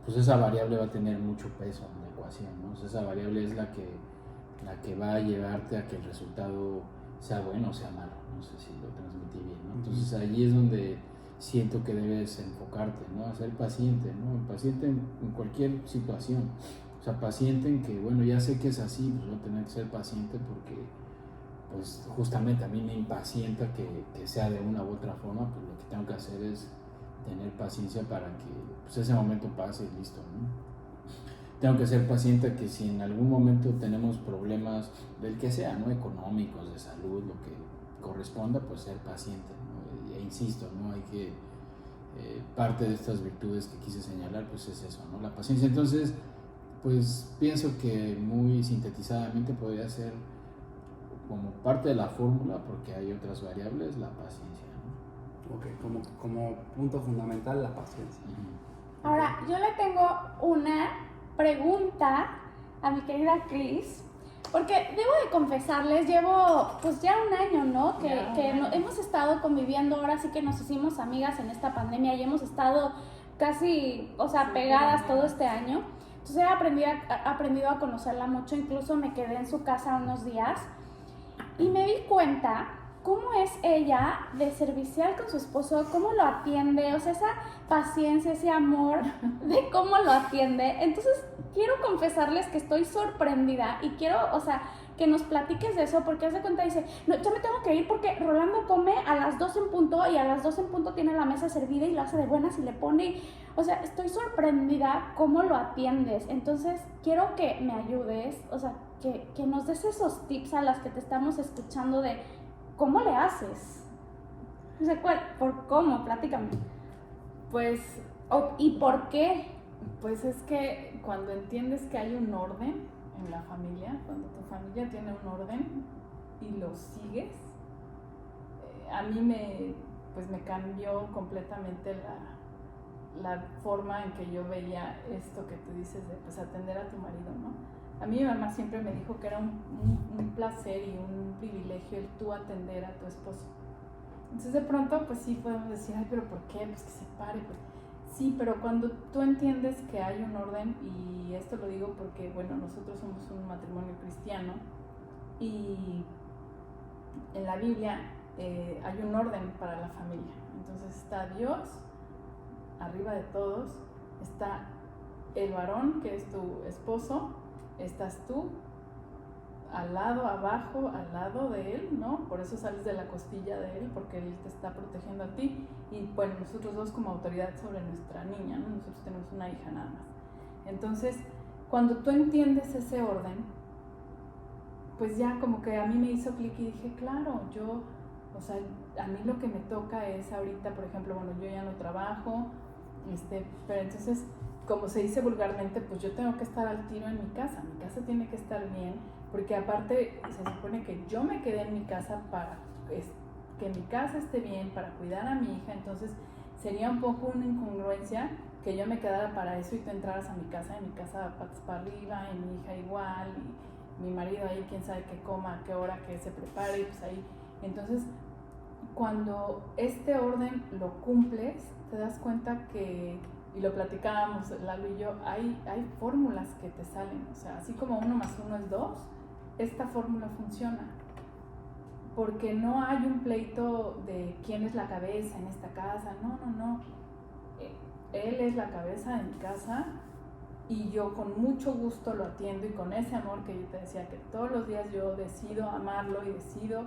pues esa variable va a tener mucho peso en la ecuación, ¿no? O sea, esa variable es la que va a llevarte a que el resultado sea bueno o sea malo, no sé si lo transmití bien, ¿no? Entonces ahí es donde siento que debes enfocarte, ¿no? A ser paciente, ¿no? Paciente en cualquier situación, o sea, paciente en que, bueno, ya sé que es así, pues voy a tener que ser paciente porque, pues justamente a mí me impacienta que sea de una u otra forma, pues lo que tengo que hacer es tener paciencia para que pues, ese momento pase y listo, ¿no? Tengo que ser paciente que si en algún momento tenemos problemas del que sea, ¿no? Económicos, de salud, lo que corresponda, pues ser paciente, ¿no? E insisto, ¿no? Hay que, parte de estas virtudes que quise señalar, pues es eso, ¿no? La paciencia. Entonces, pues pienso que muy sintetizadamente podría ser como parte de la fórmula, porque hay otras variables, la paciencia, ¿no? Ok, como punto fundamental, la paciencia. Ahora, yo le tengo una pregunta a mi querida Cris, porque debo de confesarles, llevo pues ya un año, ¿no? Hemos estado conviviendo, ahora sí que nos hicimos amigas en esta pandemia y hemos estado casi, o sea, pegadas todo este año. Entonces he aprendido a conocerla mucho, incluso me quedé en su casa unos días y me di cuenta cómo es ella de servicial con su esposo, cómo lo atiende, o sea, esa paciencia, ese amor de cómo lo atiende. Entonces, quiero confesarles que estoy sorprendida y quiero, o sea, que nos platiques de eso, porque haz de cuenta, dice, no, yo me tengo que ir porque Rolando come a las 2 en punto y a las 2 en punto tiene la mesa servida y lo hace de buenas y le pone, o sea, estoy sorprendida cómo lo atiendes. Entonces, quiero que me ayudes, o sea, que nos des esos tips a las que te estamos escuchando de ¿cómo le haces? No sé cuál, ¿por cómo? Platícame. Pues, ¿Y por qué? pues es que cuando entiendes que hay un orden en la familia, cuando tu familia tiene un orden y lo sigues, a mí me cambió completamente la forma en que yo veía esto que tú dices de pues atender a tu marido, ¿no? A mí mi mamá siempre me dijo que era un placer y un privilegio el tú atender a tu esposo. Entonces de pronto pues sí podemos decir, ay, pero ¿por qué? Pues que se pare. Pues. Sí, pero cuando tú entiendes que hay un orden, y esto lo digo porque, bueno, nosotros somos un matrimonio cristiano y en la Biblia hay un orden para la familia. Entonces está Dios arriba de todos, está el varón que es tu esposo, estás tú al lado, abajo, al lado de él, ¿no? Por eso sales de la costilla de él, porque él te está protegiendo a ti. Y bueno, nosotros dos como autoridad sobre nuestra niña, ¿no? Nosotros tenemos una hija nada más. Entonces, cuando tú entiendes ese orden, pues ya como que a mí me hizo clic y dije, claro, yo, o sea, a mí lo que me toca es ahorita, por ejemplo, bueno, yo ya no trabajo, pero entonces, como se dice vulgarmente, pues yo tengo que estar al tiro en mi casa tiene que estar bien, porque aparte se supone que yo me quedé en mi casa para que mi casa esté bien, para cuidar a mi hija. Entonces sería un poco una incongruencia que yo me quedara para eso y tú entraras a mi casa patas para arriba, y mi hija igual, y mi marido ahí, quién sabe qué coma, a qué hora, que se prepare, y pues ahí. Entonces, cuando este orden lo cumples, te das cuenta que, y lo platicábamos Lalo y yo, hay fórmulas que te salen, o sea, así como 1 más 1 es 2, esta fórmula funciona, porque no hay un pleito de quién es la cabeza en esta casa, no, él es la cabeza de mi casa y yo con mucho gusto lo atiendo, y con ese amor que yo te decía, que todos los días yo decido amarlo y decido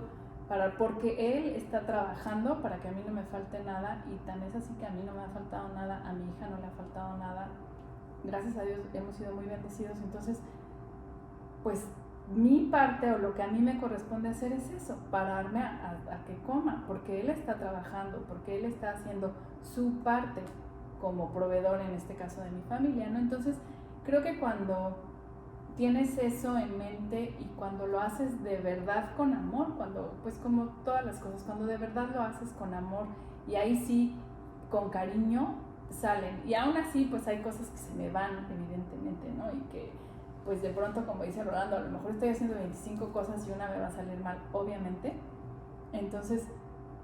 porque él está trabajando para que a mí no me falte nada, y tan es así que a mí no me ha faltado nada, a mi hija no le ha faltado nada, gracias a Dios hemos sido muy bendecidos. Entonces, pues mi parte o lo que a mí me corresponde hacer es eso, pararme a que coma, porque él está trabajando, porque él está haciendo su parte como proveedor, en este caso de mi familia, ¿no? Entonces, creo que cuando tienes eso en mente y cuando lo haces de verdad con amor, cuando, pues como todas las cosas, cuando de verdad lo haces con amor, y ahí sí, con cariño, salen. Y aún así, pues hay cosas que se me van, evidentemente, ¿no? Y que, pues de pronto, como dice Rolando, a lo mejor estoy haciendo 25 cosas y una me va a salir mal, obviamente. Entonces,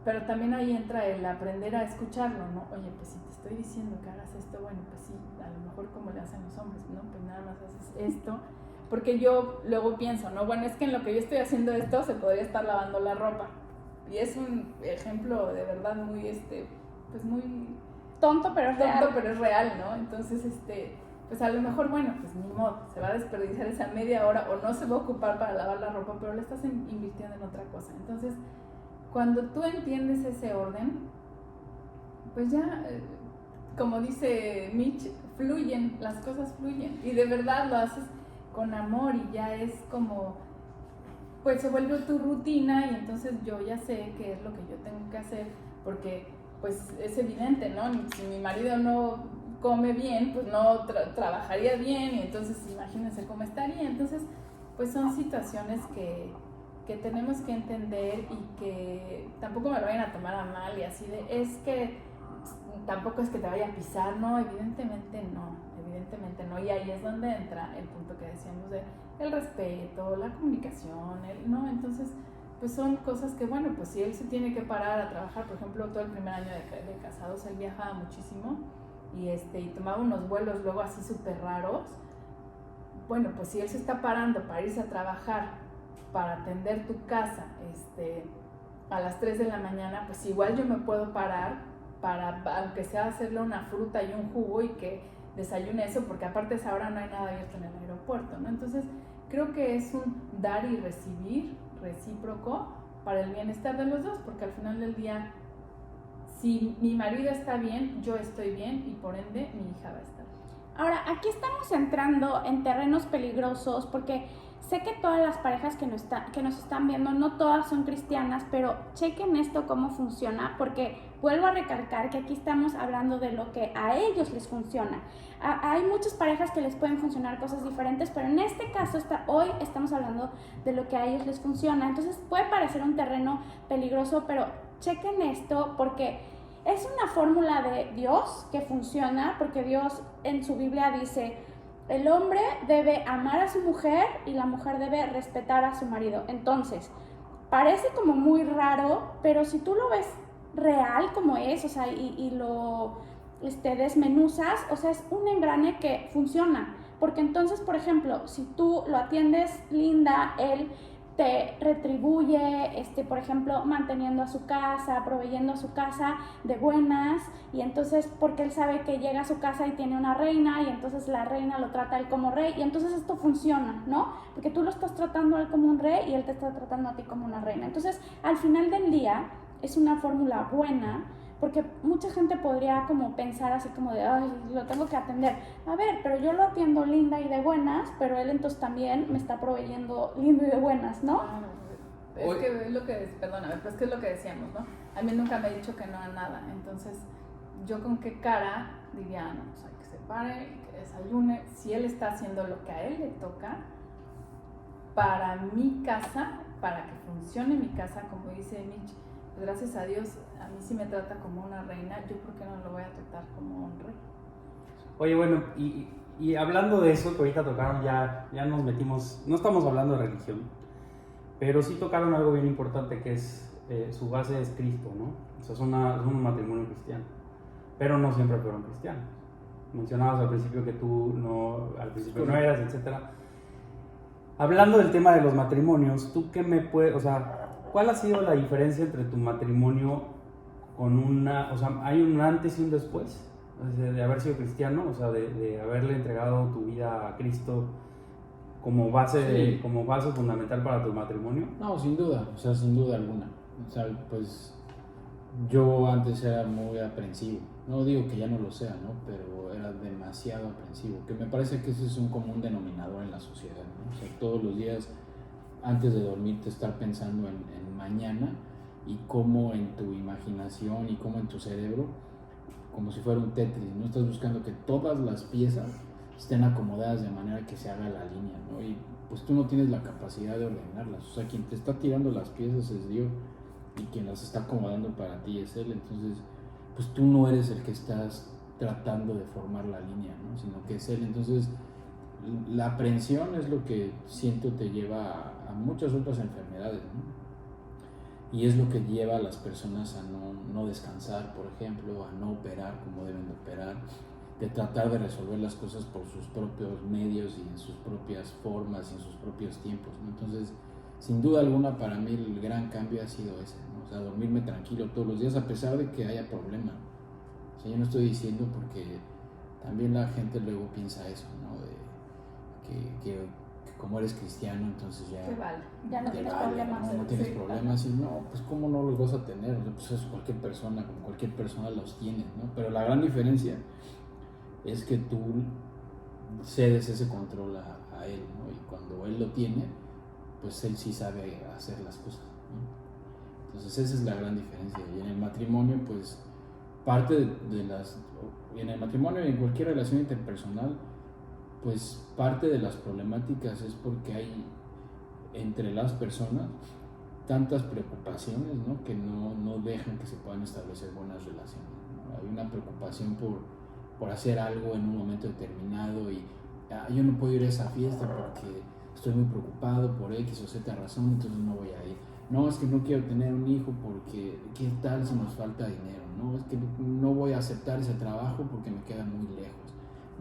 pero también ahí entra el aprender a escucharlo, ¿no? Oye, pues si te estoy diciendo que hagas esto, bueno, pues sí, a lo mejor como le hacen los hombres, ¿no? Pues nada más haces esto, porque yo luego pienso, ¿no? Bueno, es que en lo que yo estoy haciendo esto se podría estar lavando la ropa, y es un ejemplo de verdad muy, pues muy Tonto, pero es real. tonto, pero es real, ¿no? Entonces, pues a lo mejor, bueno, pues ni modo, se va a desperdiciar esa media hora o no se va a ocupar para lavar la ropa, pero le estás invirtiendo en otra cosa. Entonces, cuando tú entiendes ese orden, pues ya, como dice Mitch, fluyen, las cosas fluyen. Y de verdad lo haces con amor y ya es como, pues se vuelve tu rutina y entonces yo ya sé qué es lo que yo tengo que hacer, porque pues es evidente, ¿no? Si mi marido no come bien, pues no trabajaría bien y entonces imagínense cómo estaría. Entonces, pues son situaciones que tenemos que entender y que tampoco me lo vayan a tomar a mal y así de, es que tampoco es que te vaya a pisar, no, evidentemente no, y ahí es donde entra el punto que decíamos de el respeto, la comunicación, ¿no? Entonces, pues son cosas que, bueno, pues si él se tiene que parar a trabajar, por ejemplo, todo el primer año de casados, él viajaba muchísimo y tomaba unos vuelos luego así súper raros. Bueno, pues si él se está parando para irse a trabajar, para atender tu casa a las 3 de la mañana, pues igual yo me puedo parar para, aunque sea hacerle una fruta y un jugo y que desayune eso, porque aparte a esa hora no hay nada abierto en el aeropuerto, ¿no? Entonces creo que es un dar y recibir recíproco para el bienestar de los dos, porque al final del día, si mi marido está bien, yo estoy bien y por ende mi hija va a estar bien. Ahora, aquí estamos entrando en terrenos peligrosos porque sé que todas las parejas que nos están viendo, no todas son cristianas, pero chequen esto cómo funciona, porque vuelvo a recalcar que aquí estamos hablando de lo que a ellos les funciona. Hay muchas parejas que les pueden funcionar cosas diferentes, pero en este caso hoy estamos hablando de lo que a ellos les funciona. Entonces puede parecer un terreno peligroso, pero chequen esto porque es una fórmula de Dios que funciona, porque Dios en su Biblia dice: el hombre debe amar a su mujer y la mujer debe respetar a su marido. Entonces, parece como muy raro, pero si tú lo ves real como es, o sea, y lo desmenuzas, o sea, es un engrane que funciona. Porque entonces, por ejemplo, si tú lo atiendes linda, él te retribuye, por ejemplo, manteniendo a su casa, proveyendo a su casa de buenas, y entonces porque él sabe que llega a su casa y tiene una reina, y entonces la reina lo trata a él como rey, y entonces esto funciona, ¿no? Porque tú lo estás tratando a él como un rey y él te está tratando a ti como una reina. Entonces, al final del día, es una fórmula buena, porque mucha gente podría como pensar así como de, ay, lo tengo que atender. A ver, pero yo lo atiendo linda y de buenas, pero él entonces también me está proveyendo lindo y de buenas, ¿no? Claro. Es que es lo que, perdóname, pero es que es lo que decíamos, ¿no? A mí nunca me ha dicho que no a nada, entonces yo con qué cara diría, no, pues hay que se pare y que desayune, si él está haciendo lo que a él le toca, para mi casa, para que funcione mi casa, como dice Mitch, pues gracias a Dios, a mí sí me trata como una reina, yo por qué no lo voy a tratar como un rey. Oye, bueno, y hablando de eso que ahorita tocaron, ya nos metimos, no estamos hablando de religión, pero sí tocaron algo bien importante que es, su base es Cristo, ¿no? O sea, es un matrimonio cristiano, pero no siempre fueron cristianos. Mencionabas al principio que tú al principio no eras, etcétera. Hablando del tema de los matrimonios, ¿tú qué me puedes, o sea, cuál ha sido la diferencia entre tu matrimonio con o sea, hay un antes y un después de haber sido cristiano, o sea, de haberle entregado tu vida a Cristo como base, como base fundamental para tu matrimonio? No, sin duda, o sea, sin duda alguna. O sea, pues yo antes era muy aprensivo. No digo que ya no lo sea, ¿no? Pero era demasiado aprensivo, que me parece que ese es un común denominador en la sociedad, ¿no? O sea, todos los días antes de dormirte estar pensando en mañana y cómo en tu imaginación y cómo en tu cerebro, como si fuera un Tetris, ¿no? Estás buscando que todas las piezas estén acomodadas de manera que se haga la línea, ¿no? Y pues tú no tienes la capacidad de ordenarlas, o sea, quien te está tirando las piezas es Dios y quien las está acomodando para ti es Él. Entonces pues tú no eres el que estás tratando de formar la línea, ¿no? Sino que es Él. Entonces la aprensión es lo que siento te lleva a muchas otras enfermedades, ¿no? Y es lo que lleva a las personas a no descansar, por ejemplo, a no operar como deben de operar, de tratar de resolver las cosas por sus propios medios y en sus propias formas y en sus propios tiempos, ¿no? Entonces, sin duda alguna, para mí el gran cambio ha sido ese, ¿no? O sea, dormirme tranquilo todos los días a pesar de que haya problemas. O sea, yo no estoy diciendo, porque también la gente luego piensa eso, ¿no? De que como eres cristiano, entonces ya... Qué vale. Ya no te tienes vale, problemas. no tienes Sí. problemas. Y no, pues cómo no los vas a tener. O sea, pues es cualquier persona, como cualquier persona los tiene, ¿no? Pero la gran diferencia es que tú cedes ese control a él, ¿no? Y cuando él lo tiene, pues él sí sabe hacer las cosas, ¿no? Entonces esa es la gran diferencia. Y en el matrimonio, pues parte de las... En el matrimonio y en cualquier relación interpersonal, pues parte de las problemáticas es porque hay entre las personas tantas preocupaciones, ¿no? Que no dejan que se puedan establecer buenas relaciones, ¿no? Hay una preocupación por hacer algo en un momento determinado y yo no puedo ir a esa fiesta porque estoy muy preocupado por X o Z razón, entonces no voy a ir. No, es que no quiero tener un hijo porque ¿qué tal si nos falta dinero? No, es que no voy a aceptar ese trabajo porque me queda muy lejos.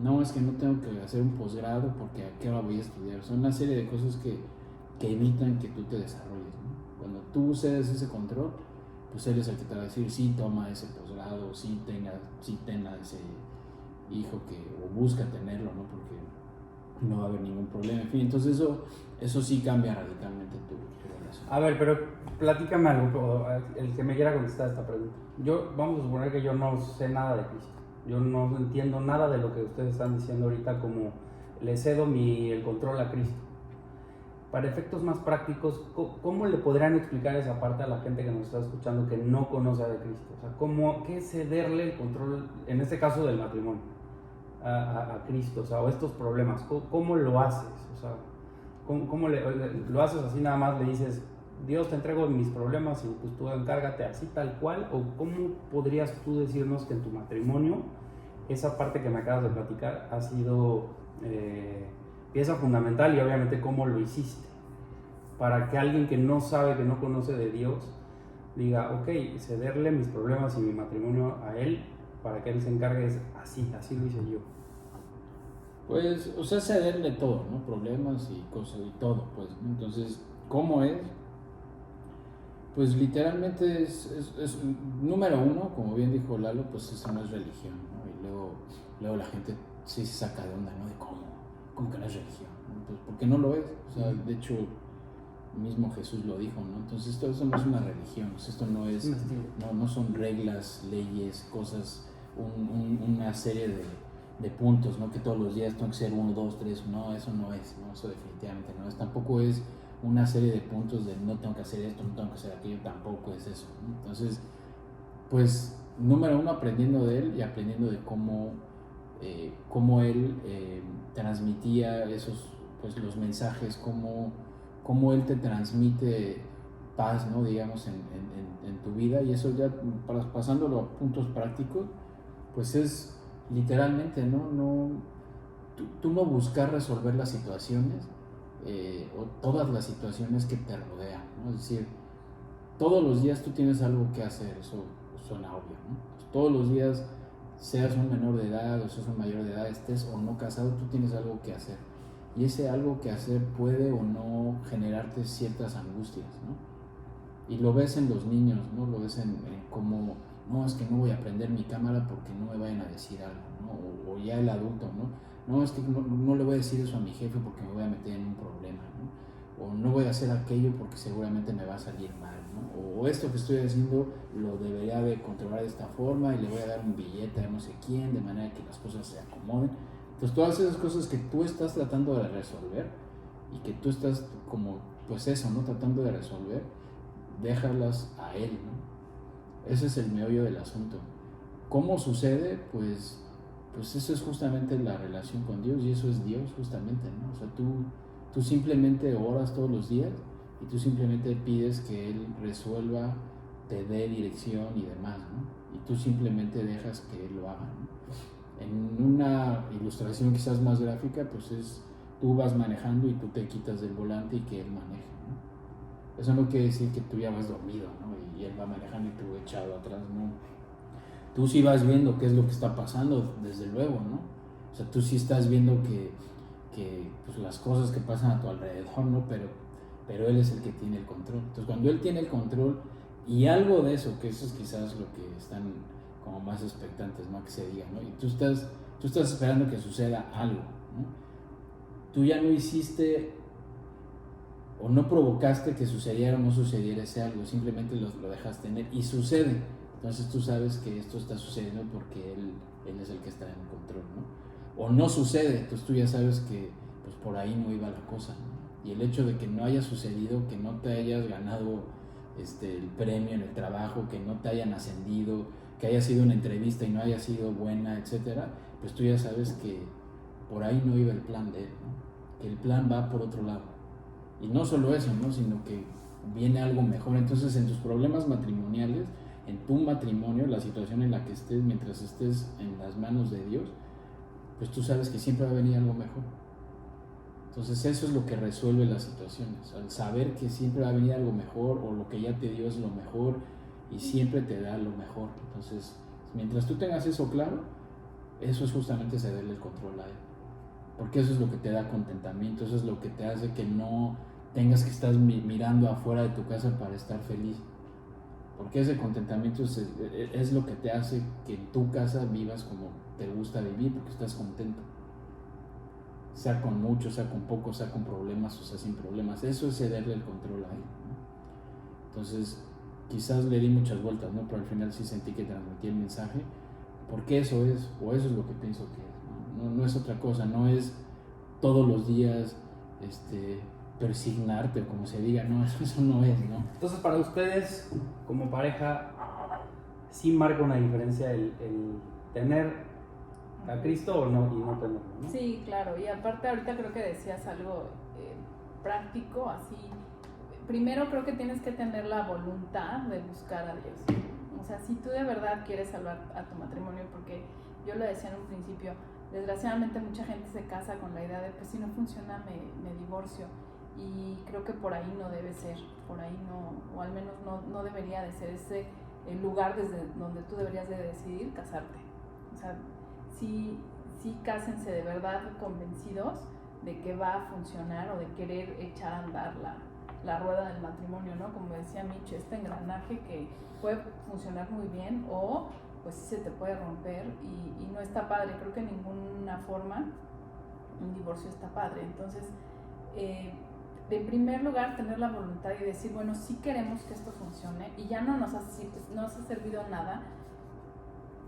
No, es que no tengo que hacer un posgrado porque a qué hora voy a estudiar. Son una serie de cosas que evitan que tú te desarrolles, ¿no? Cuando tú cedes ese control, pues él es el que te va a decir, sí, toma ese posgrado, sí tenga ese hijo o busca tenerlo, ¿no? Porque no va a haber ningún problema. En fin, entonces eso sí cambia radicalmente tu relación. A ver, pero platícame algo, el que me quiera contestar esta pregunta. Vamos a suponer que yo no sé nada de Cristo. Yo no entiendo nada de lo que ustedes están diciendo ahorita, como le cedo el control a Cristo. Para efectos más prácticos, ¿cómo le podrían explicar esa parte a la gente que nos está escuchando que no conoce de Cristo? O sea, ¿qué es cederle el control, en este caso del matrimonio, a Cristo? O sea, o estos problemas, ¿cómo lo haces? O sea, ¿cómo lo haces así nada más? Le dices, Dios, te entrego mis problemas y pues tú encárgate así tal cual. ¿O cómo podrías tú decirnos que en tu matrimonio esa parte que me acabas de platicar ha sido pieza fundamental, y obviamente cómo lo hiciste para que alguien que no sabe, que no conoce de Dios, diga, ok, cederle mis problemas y mi matrimonio a Él para que Él se encargue? Así lo hice yo. Pues, o sea, cederle todo, ¿no? Problemas y cosas y todo, pues, ¿no? Entonces, ¿cómo es? Pues literalmente es número uno, como bien dijo Lalo, pues eso no es religión, ¿no? Y luego la gente sí se saca de onda, ¿no? De cómo que no es religión, ¿no? Pues porque no lo es. O sea, de hecho, mismo Jesús lo dijo, ¿no? Entonces esto no es una religión, o sea, esto no son reglas, leyes, cosas, una serie de puntos, ¿no? Que todos los días tengo que ser 1, 2, 3, no, eso no es, ¿no? Eso definitivamente no es. Tampoco es una serie de puntos de no tengo que hacer esto, no tengo que hacer aquello, tampoco es eso, ¿no? Entonces, pues, número uno, aprendiendo de él y aprendiendo de cómo él transmitía pues, los mensajes, cómo él te transmite paz, ¿no? Digamos, en tu vida. Y eso ya, pasándolo a puntos prácticos, pues es literalmente, ¿no? Tú no buscar resolver las situaciones, o todas las situaciones que te rodean, ¿no? Es decir, todos los días tú tienes algo que hacer, eso suena obvio, ¿no? Pues todos los días, seas un menor de edad o seas un mayor de edad, estés o no casado, tú tienes algo que hacer. Y ese algo que hacer puede o no generarte ciertas angustias, ¿no? Y lo ves en los niños, ¿no? Lo ves en cómo, no, es que no voy a prender mi cámara porque no me vayan a decir algo, ¿no? O ya el adulto, ¿no? No, es que no le voy a decir eso a mi jefe porque me voy a meter en un problema, ¿no? O no voy a hacer aquello porque seguramente me va a salir mal, ¿no? O esto que estoy haciendo lo debería de controlar de esta forma y le voy a dar un billete a no sé quién, de manera que las cosas se acomoden. Entonces todas esas cosas que tú estás tratando de resolver y que tú estás como, pues eso, ¿no? Tratando de resolver, déjalas a él, ¿no? Ese es el meollo del asunto. ¿Cómo sucede? Pues eso es justamente la relación con Dios, y eso es Dios justamente, ¿no? O sea, tú simplemente oras todos los días y tú simplemente pides que Él resuelva, te dé dirección y demás, ¿no? Y tú simplemente dejas que Él lo haga, ¿no? En una ilustración quizás más gráfica, pues es tú vas manejando y tú te quitas del volante y que Él maneje, ¿no? Eso no quiere decir que tú ya vas dormido, ¿no? Y él va manejando y tú echado atrás, ¿no? Tú sí vas viendo qué es lo que está pasando, desde luego, ¿no? O sea, tú sí estás viendo que pues, las cosas que pasan a tu alrededor, ¿no? Pero él es el que tiene el control. Entonces, cuando él tiene el control y algo de eso, que eso es quizás lo que están como más expectantes, ¿no? Que se diga, ¿no? Y tú estás esperando que suceda algo, ¿no? Tú ya no hiciste o no provocaste que sucediera o no sucediera ese algo, simplemente lo dejaste en él y sucede. Entonces tú sabes que esto está sucediendo porque él es el que está en control, ¿no? O no sucede, entonces tú ya sabes que pues por ahí no iba la cosa, ¿no? Y el hecho de que no haya sucedido, que no te hayas ganado el premio en el trabajo, que no te hayan ascendido, que haya sido una entrevista y no haya sido buena, etcétera, pues tú ya sabes que por ahí no iba el plan de él, ¿no? Que el plan va por otro lado. Y no solo eso, ¿no? Sino que viene algo mejor. Entonces, en tus problemas matrimoniales, en tu matrimonio, la situación en la que estés, mientras estés en las manos de Dios, pues tú sabes que siempre va a venir algo mejor. Entonces, eso es lo que resuelve las situaciones. Al saber que siempre va a venir algo mejor, o lo que ya te dio es lo mejor, y siempre te da lo mejor. Entonces, mientras tú tengas eso claro, eso es justamente cederle el control a él. Porque eso es lo que te da contentamiento, eso es lo que te hace que no tengas que estar mirando afuera de tu casa para estar feliz. Porque ese contentamiento es lo que te hace que en tu casa vivas como te gusta vivir, porque estás contento. Sea con mucho, sea con poco, sea con problemas o sea sin problemas. Eso es cederle el control a él, ¿no? Entonces, quizás le di muchas vueltas, ¿no? Pero al final sí sentí que transmití el mensaje, porque eso es, o eso es lo que pienso que es, ¿no? No es otra cosa, no es todos los días persignarte, o como se diga, no, eso no es, ¿no? Entonces, para ustedes, como pareja, ¿sí marca una diferencia el tener a Cristo o no, y no tenerlo, ¿no? Sí, claro, y aparte ahorita creo que decías algo práctico, así. Primero creo que tienes que tener la voluntad de buscar a Dios. O sea, si tú de verdad quieres salvar a tu matrimonio, porque yo lo decía en un principio, desgraciadamente mucha gente se casa con la idea de, pues si no funciona me divorcio, y creo que por ahí no debe ser, por ahí no, o al menos no debería de ser ese el lugar desde donde tú deberías de decidir casarte. O sea, sí cásense de verdad convencidos de que va a funcionar, o de querer echar a andar la rueda del matrimonio, ¿no? Como decía Mitch, este engranaje que puede funcionar muy bien, o pues sí se te puede romper y no está padre. Creo que en ninguna forma un divorcio está padre. Entonces, en primer lugar, tener la voluntad y decir, bueno, sí queremos que esto funcione, y ya no nos ha servido nada,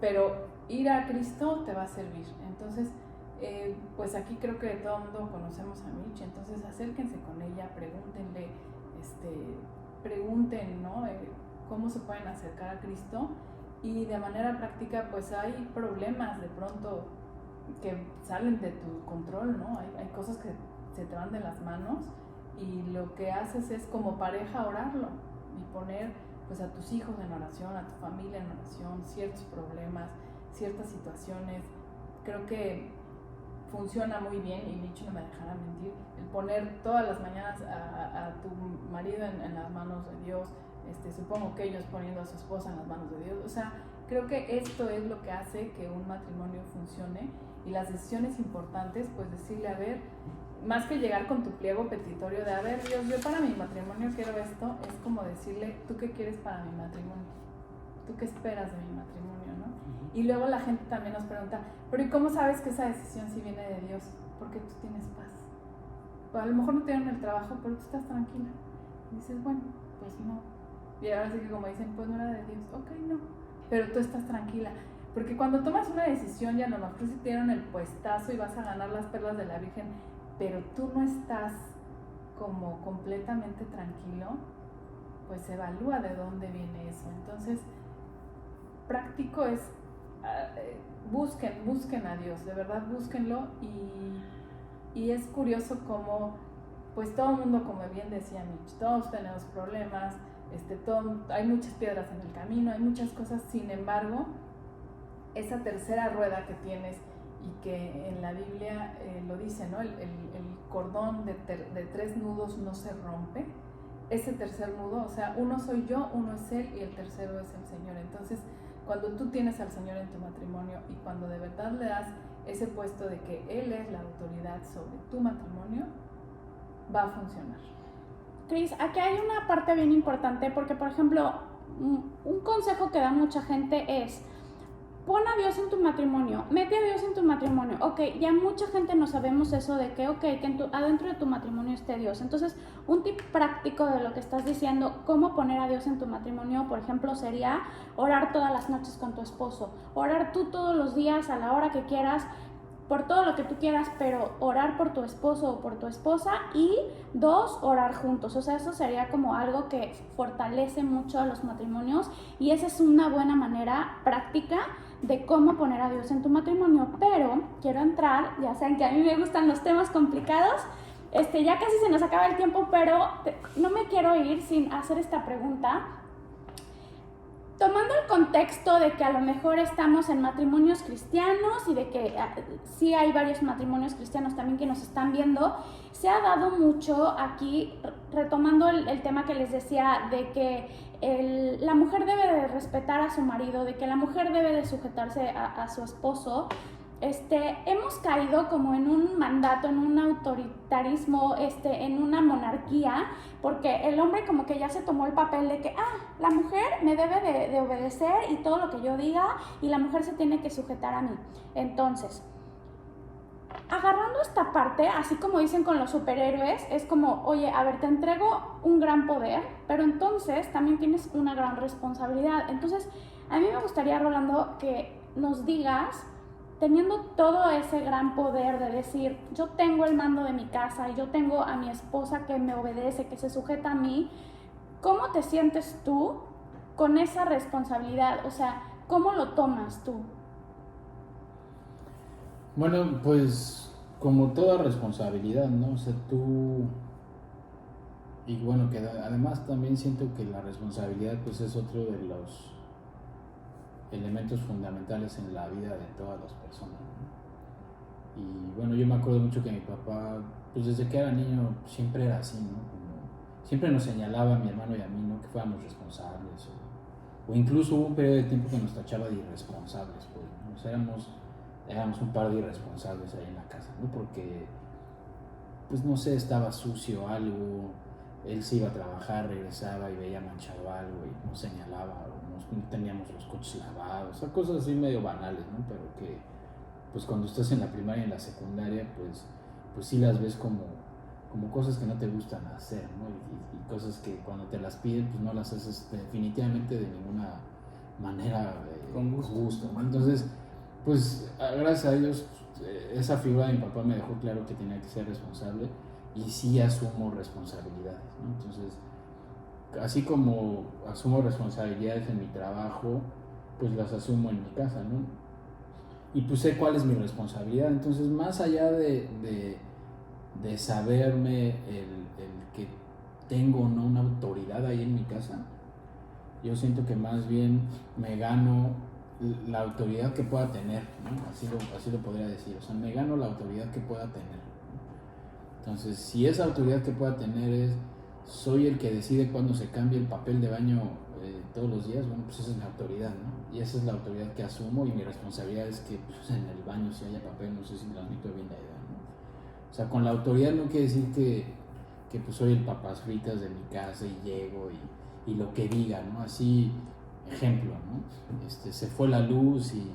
pero ir a Cristo te va a servir. Entonces, pues aquí creo que todo el mundo conocemos a Mitch, entonces acérquense con ella, pregúntenle, pregunten, ¿no? Cómo se pueden acercar a Cristo, y de manera práctica, pues hay problemas de pronto que salen de tu control, ¿no? Hay cosas que se te van de las manos, y lo que haces es como pareja orarlo y poner pues a tus hijos en oración, a tu familia en oración, ciertos problemas, ciertas situaciones. Creo que funciona muy bien, y Mitch no me dejará mentir, el poner todas las mañanas a tu marido en las manos de Dios, supongo que ellos poniendo a su esposa en las manos de Dios. O sea, creo que esto es lo que hace que un matrimonio funcione, y las decisiones importantes, pues decirle, a ver, más que llegar con tu pliego petitorio de, a ver, Dios, yo para mi matrimonio quiero esto, es como decirle, ¿tú qué quieres para mi matrimonio? ¿Tú qué esperas de mi matrimonio, no? Y luego la gente también nos pregunta, pero ¿y cómo sabes que esa decisión sí viene de Dios? Porque tú tienes paz. Pues a lo mejor no te dieron el trabajo, pero tú estás tranquila. Y dices, bueno, pues no. Y ahora sí que como dicen, pues no era de Dios. Ok, no. Pero tú estás tranquila. Porque cuando tomas una decisión, ya no, mejor si te dieron el puestazo y vas a ganar las perlas de la Virgen, pero tú no estás como completamente tranquilo, pues evalúa de dónde viene eso. Entonces, práctico es, busquen a Dios, de verdad búsquenlo, y es curioso como, pues todo el mundo, como bien decía Mitch, todos tenemos problemas, hay muchas piedras en el camino, hay muchas cosas. Sin embargo, esa tercera rueda que tienes, y que en la Biblia lo dice, ¿no? El cordón de 3 nudos no se rompe. ese tercer nudo, o sea, uno soy yo, uno es Él y el tercero es el Señor. Entonces, cuando tú tienes al Señor en tu matrimonio y cuando de verdad le das ese puesto de que Él es la autoridad sobre tu matrimonio, va a funcionar. Cris, aquí hay una parte bien importante porque, por ejemplo, un consejo que da mucha gente es: pon a Dios en tu matrimonio, mete a Dios en tu matrimonio. Ok, ya mucha gente no sabemos eso de que, que adentro de tu matrimonio esté Dios. Entonces, un tip práctico de lo que estás diciendo, cómo poner a Dios en tu matrimonio, por ejemplo, sería orar todas las noches con tu esposo, orar tú todos los días a la hora que quieras, por todo lo que tú quieras, pero orar por tu esposo o por tu esposa. Y 2, orar juntos. O sea, eso sería como algo que fortalece mucho a los matrimonios y esa es una buena manera práctica de cómo poner a Dios en tu matrimonio. Pero quiero entrar, ya saben que a mí me gustan los temas complicados, ya casi se nos acaba el tiempo, pero no me quiero ir sin hacer esta pregunta. Tomando el contexto de que a lo mejor estamos en matrimonios cristianos y de que sí hay varios matrimonios cristianos también que nos están viendo, se ha dado mucho aquí, retomando el tema que les decía, de que la mujer debe de respetar a su marido, de que la mujer debe de sujetarse a su esposo. Hemos caído como en un mandato, en un autoritarismo, en una monarquía, porque el hombre como que ya se tomó el papel de que, la mujer me debe de obedecer y todo lo que yo diga, y la mujer se tiene que sujetar a mí. Entonces, agarrando esta parte, así como dicen con los superhéroes, es como, oye, a ver, te entrego un gran poder, pero entonces también tienes una gran responsabilidad. Entonces, a mí me gustaría, Rolando, que nos digas, teniendo todo ese gran poder de decir, yo tengo el mando de mi casa y yo tengo a mi esposa que me obedece, que se sujeta a mí, ¿cómo te sientes tú con esa responsabilidad? O sea, ¿cómo lo tomas tú? Bueno, pues como toda responsabilidad, ¿no? O sea, tú... Y bueno, que además también siento que la responsabilidad pues es otro de los elementos fundamentales en la vida de todas las personas, ¿no? Y bueno, yo me acuerdo mucho que mi papá, pues desde que era niño siempre era así, ¿no? Como siempre nos señalaba a mi hermano y a mí, ¿no? Que fuéramos responsables, o incluso hubo un periodo de tiempo que nos tachaba de irresponsables, pues, ¿no? O sea, éramos un par de irresponsables ahí en la casa, ¿no? Porque, pues no sé, estaba sucio algo, él se iba a trabajar, regresaba y veía manchado algo y nos señalaba, o no teníamos los coches lavados, o sea, cosas así medio banales, ¿no? Pero que, pues cuando estás en la primaria y en la secundaria, pues sí las ves como cosas que no te gustan hacer, ¿no? Y cosas que cuando te las piden, pues no las haces definitivamente de ninguna manera con gusto, ¿no? Entonces, pues gracias a Dios, esa figura de mi papá me dejó claro que tenía que ser responsable y sí asumo responsabilidades, ¿no? Entonces, así como asumo responsabilidades en mi trabajo, pues las asumo en mi casa, ¿no? Y pues sé cuál es mi responsabilidad. Entonces, más allá de saberme el que tengo o no una autoridad ahí en mi casa, yo siento que más bien me gano la autoridad que pueda tener, ¿no? Así lo podría decir. O sea, me gano la autoridad que pueda tener. Entonces, si esa autoridad que pueda tener es, soy el que decide cuándo se cambia el papel de baño todos los días, bueno, pues esa es la autoridad, ¿no? Y esa es la autoridad que asumo, y mi responsabilidad es que pues, en el baño si haya papel, no sé si transmito bien la idea, ¿no? O sea, con la autoridad no quiere decir que pues soy el papas fritas de mi casa y llego y lo que diga, ¿no? Así, ejemplo, ¿no? Se fue la luz y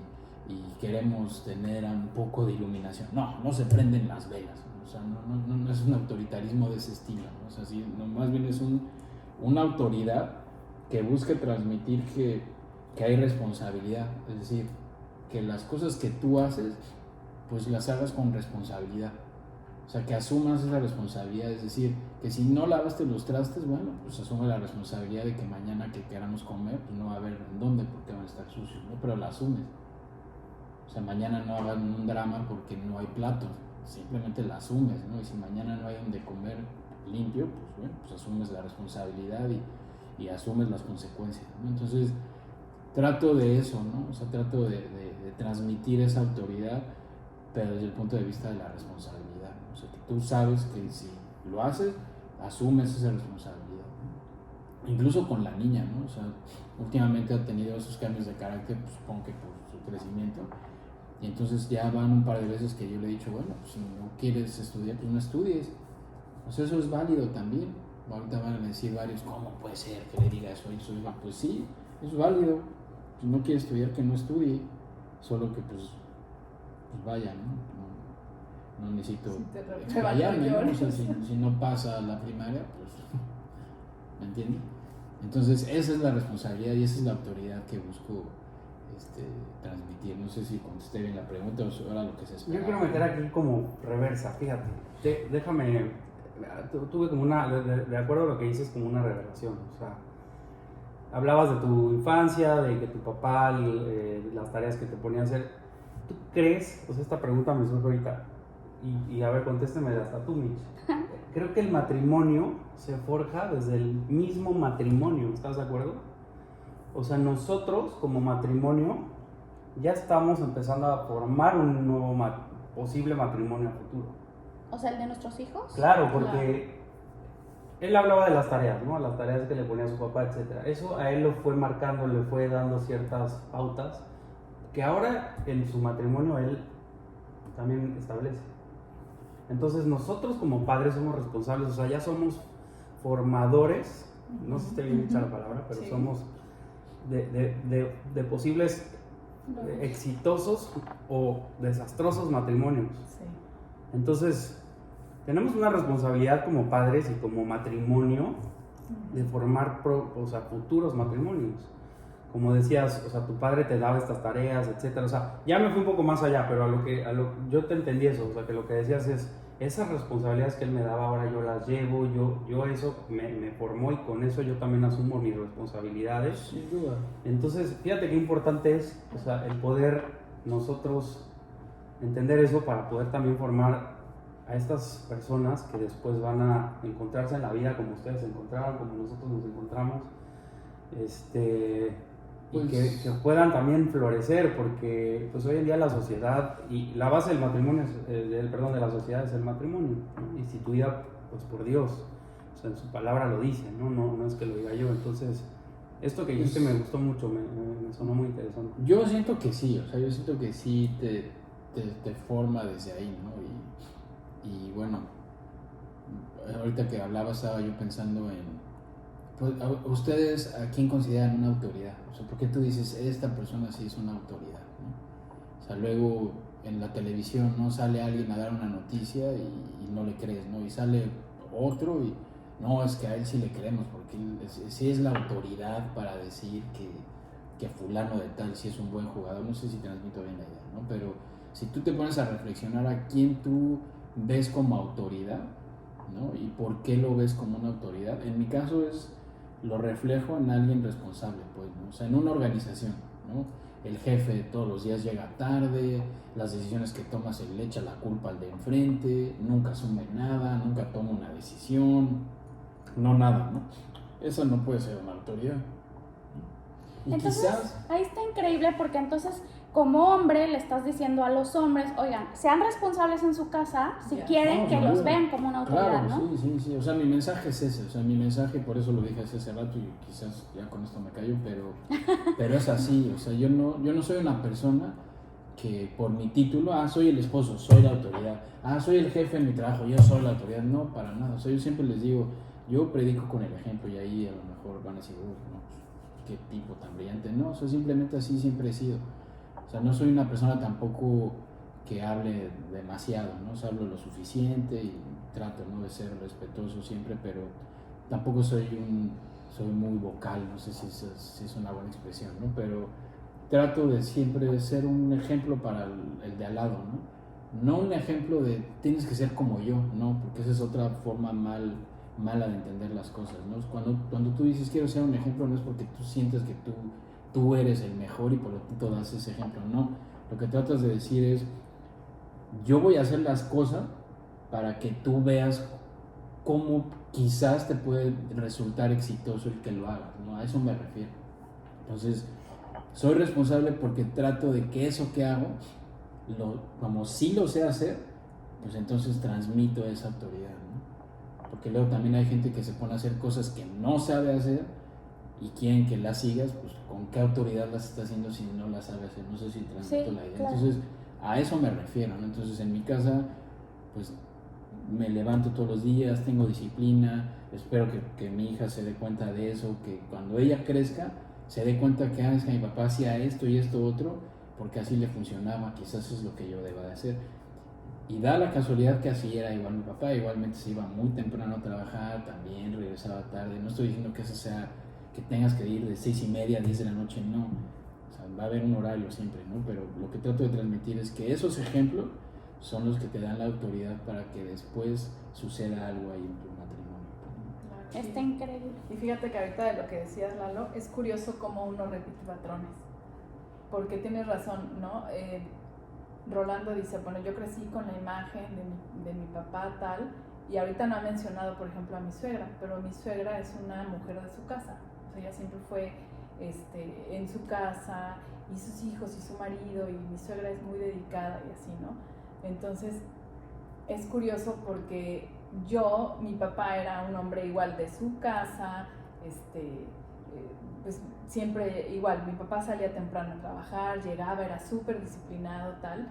queremos tener un poco de iluminación. No se prenden las velas, ¿no? O sea, no es un autoritarismo de ese estilo, ¿no? O sea, sí, no, más bien es una autoridad que busque transmitir que hay responsabilidad, es decir, que las cosas que tú haces, pues las hagas con responsabilidad. O sea, que asumas esa responsabilidad, es decir, que si no lavaste los trastes, bueno, pues asume la responsabilidad de que mañana que queramos comer, pues no va a haber en dónde porque van a estar sucios, ¿no? Pero la asumes. O sea, mañana no hagan un drama porque no hay platos, simplemente la asumes, ¿no? Y si mañana no hay donde comer limpio, pues bueno, pues asumes la responsabilidad y asumes las consecuencias, ¿no? Entonces, trato de eso, ¿no? O sea, trato de transmitir esa autoridad, pero desde el punto de vista de la responsabilidad, ¿no? O sea, que tú sabes que si lo haces, asumes esa responsabilidad, ¿no? incluso con la niña, ¿no? O sea, últimamente ha tenido esos cambios de carácter, pues, supongo que por su crecimiento, y entonces ya van un par de veces que yo le he dicho, bueno, pues, si no quieres estudiar, pues no estudies. O sea, eso es válido también. Ahorita van a decir varios, ¿cómo puede ser que le diga eso a su hija? Pues sí, es válido. Si no quiere estudiar, que no estudie. Solo que pues vaya, ¿no? No necesito Sí, te explayarme, ¿no? O sea, llores. si no pasa la primaria, pues, ¿me entiendes? Entonces, esa es la responsabilidad y esa es la autoridad que busco transmitir. No sé si contesté bien la pregunta o era lo que se espera. Yo quiero meter aquí como reversa, fíjate. Déjame, tuve como de acuerdo a lo que dices, como una revelación. O sea, hablabas de tu infancia, de que tu papá, las tareas que te ponía a hacer. ¿Tú crees? O sea, esta pregunta me surge ahorita. Y a ver, contésteme hasta tú, Mitch. Creo que el matrimonio se forja desde el mismo matrimonio, ¿estás de acuerdo? O sea, nosotros como matrimonio ya estamos empezando a formar un nuevo posible matrimonio a futuro. O sea, el de nuestros hijos. Claro, porque él hablaba de las tareas, ¿no? Las tareas que le ponía a su papá, etc. Eso a él lo fue marcando, le fue dando ciertas pautas que ahora en su matrimonio él también establece. Entonces nosotros como padres somos responsables, o sea, ya somos formadores, no sé si está bien dicha la palabra, pero Sí. somos de posibles exitosos o desastrosos matrimonios. Sí. Entonces, tenemos una responsabilidad como padres y como matrimonio de formar futuros matrimonios. Como decías, o sea, tu padre te daba estas tareas, etcétera. O sea, ya me fui un poco más allá, pero yo te entendí eso. O sea, que lo que decías es, esas responsabilidades que él me daba, ahora yo las llevo, yo eso me formó y con eso yo también asumo mis responsabilidades. Sin duda. Entonces, fíjate qué importante es, o sea, el poder nosotros entender eso para poder también formar a estas personas que después van a encontrarse en la vida como ustedes se encontraron, como nosotros nos encontramos, y Pues, que puedan también florecer, porque pues hoy en día la sociedad y la base del matrimonio, de la sociedad es el matrimonio, ¿no? Instituida pues por Dios, o sea, en su palabra lo dice, no es que lo diga yo. Entonces, esto que dijiste me gustó mucho, me sonó muy interesante. yo siento que sí, o sea, yo siento que sí te forma desde ahí, ¿no? Y bueno, ahorita que hablaba estaba yo pensando en, pues, ¿ustedes a quién consideran una autoridad? O sea, ¿por qué tú dices, esta persona sí es una autoridad, ¿no? O sea, luego en la televisión, ¿no? Sale alguien a dar una noticia y no le crees, ¿no? Y sale otro y, no, es que a él sí le creemos, porque él sí es la autoridad para decir que fulano de tal sí es un buen jugador. No sé si transmito bien la idea, ¿no? Pero si tú te pones a reflexionar a quién tú ves como autoridad, ¿no? Y por qué lo ves como una autoridad, en mi caso lo reflejo en alguien responsable, pues, ¿no? O sea, en una organización, ¿no? El jefe todos los días llega tarde, las decisiones que toma se le echa la culpa al de enfrente, nunca asume nada, nunca toma una decisión, no nada, ¿no? Eso no puede ser una autoridad. Y Entonces, quizás, ahí está increíble porque entonces, como hombre, le estás diciendo a los hombres, oigan, sean responsables en su casa si Ya. quieren No, que sin los duda. vean como una autoridad, claro, ¿no? sí, o sea, mi mensaje es ese, o sea, mi mensaje, por eso lo dije hace rato y quizás ya con esto me callo, pero es así, o sea, yo no soy una persona que por mi título, soy el esposo, soy la autoridad, soy el jefe en mi trabajo, yo soy la autoridad, no, para nada, o sea, yo siempre les digo, yo predico con el ejemplo y ahí a lo mejor van a decir, no, qué tipo tan brillante, no, o sea, simplemente así siempre he sido, o sea, no soy una persona tampoco que hable demasiado, ¿no? O sea, hablo lo suficiente y trato, ¿no?, de ser respetuoso siempre, pero tampoco soy muy vocal, no sé si es una buena expresión, ¿no? Pero trato de siempre ser un ejemplo para el de al lado, ¿no? No un ejemplo de tienes que ser como yo, ¿no? Porque esa es otra forma mala de entender las cosas, ¿no? Cuando tú dices quiero ser un ejemplo, no es porque tú sientes que tú eres el mejor y por lo tanto das ese ejemplo, no. Lo que tratas de decir es, yo voy a hacer las cosas para que tú veas cómo quizás te puede resultar exitoso el que lo hagas, ¿no? A eso me refiero. Entonces, soy responsable porque trato de que eso que hago, como sí lo sé hacer, pues entonces transmito esa autoridad, ¿no? porque luego también hay gente que se pone a hacer cosas que no sabe hacer y quieren que las sigas, pues con qué autoridad las está haciendo si no las sabe hacer. No sé si transmito la idea. Claro. Entonces, a eso me refiero, ¿no? Entonces, en mi casa, pues me levanto todos los días, tengo disciplina, espero que mi hija se dé cuenta de eso, que cuando ella crezca se dé cuenta que, es que mi papá hacía esto y esto otro, porque así le funcionaba, quizás eso es lo que yo deba de hacer. Y da la casualidad que así era igual mi papá, igualmente se iba muy temprano a trabajar, también regresaba tarde. No estoy diciendo que eso sea, que tengas que ir de 6:30 a 10 de la noche, no. O sea, va a haber un horario siempre, ¿no? Pero lo que trato de transmitir es que esos ejemplos son los que te dan la autoridad para que después suceda algo ahí en tu matrimonio. Claro, Está increíble. Y fíjate que ahorita de lo que decías, Lalo, es curioso cómo uno repite patrones. Porque tienes razón, ¿no? Rolando dice, bueno, yo crecí con la imagen de mi papá tal, y ahorita no ha mencionado, por ejemplo, a mi suegra, pero mi suegra es una mujer de su casa. O sea, ella siempre fue en su casa, y sus hijos y su marido, y mi suegra es muy dedicada y así, ¿no? Entonces, es curioso porque mi papá era un hombre igual de su casa, pues siempre igual, mi papá salía temprano a trabajar, llegaba, era súper disciplinado, tal,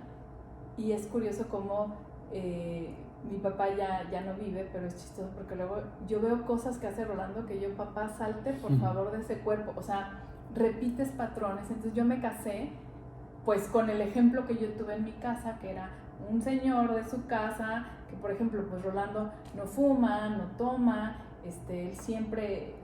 y es curioso cómo mi papá ya no vive, pero es chistoso porque luego yo veo cosas que hace Rolando que yo, papá, salte por favor de ese cuerpo, o sea, repites patrones. Entonces yo me casé pues con el ejemplo que yo tuve en mi casa, que era un señor de su casa, que por ejemplo, pues Rolando no fuma, no toma, él siempre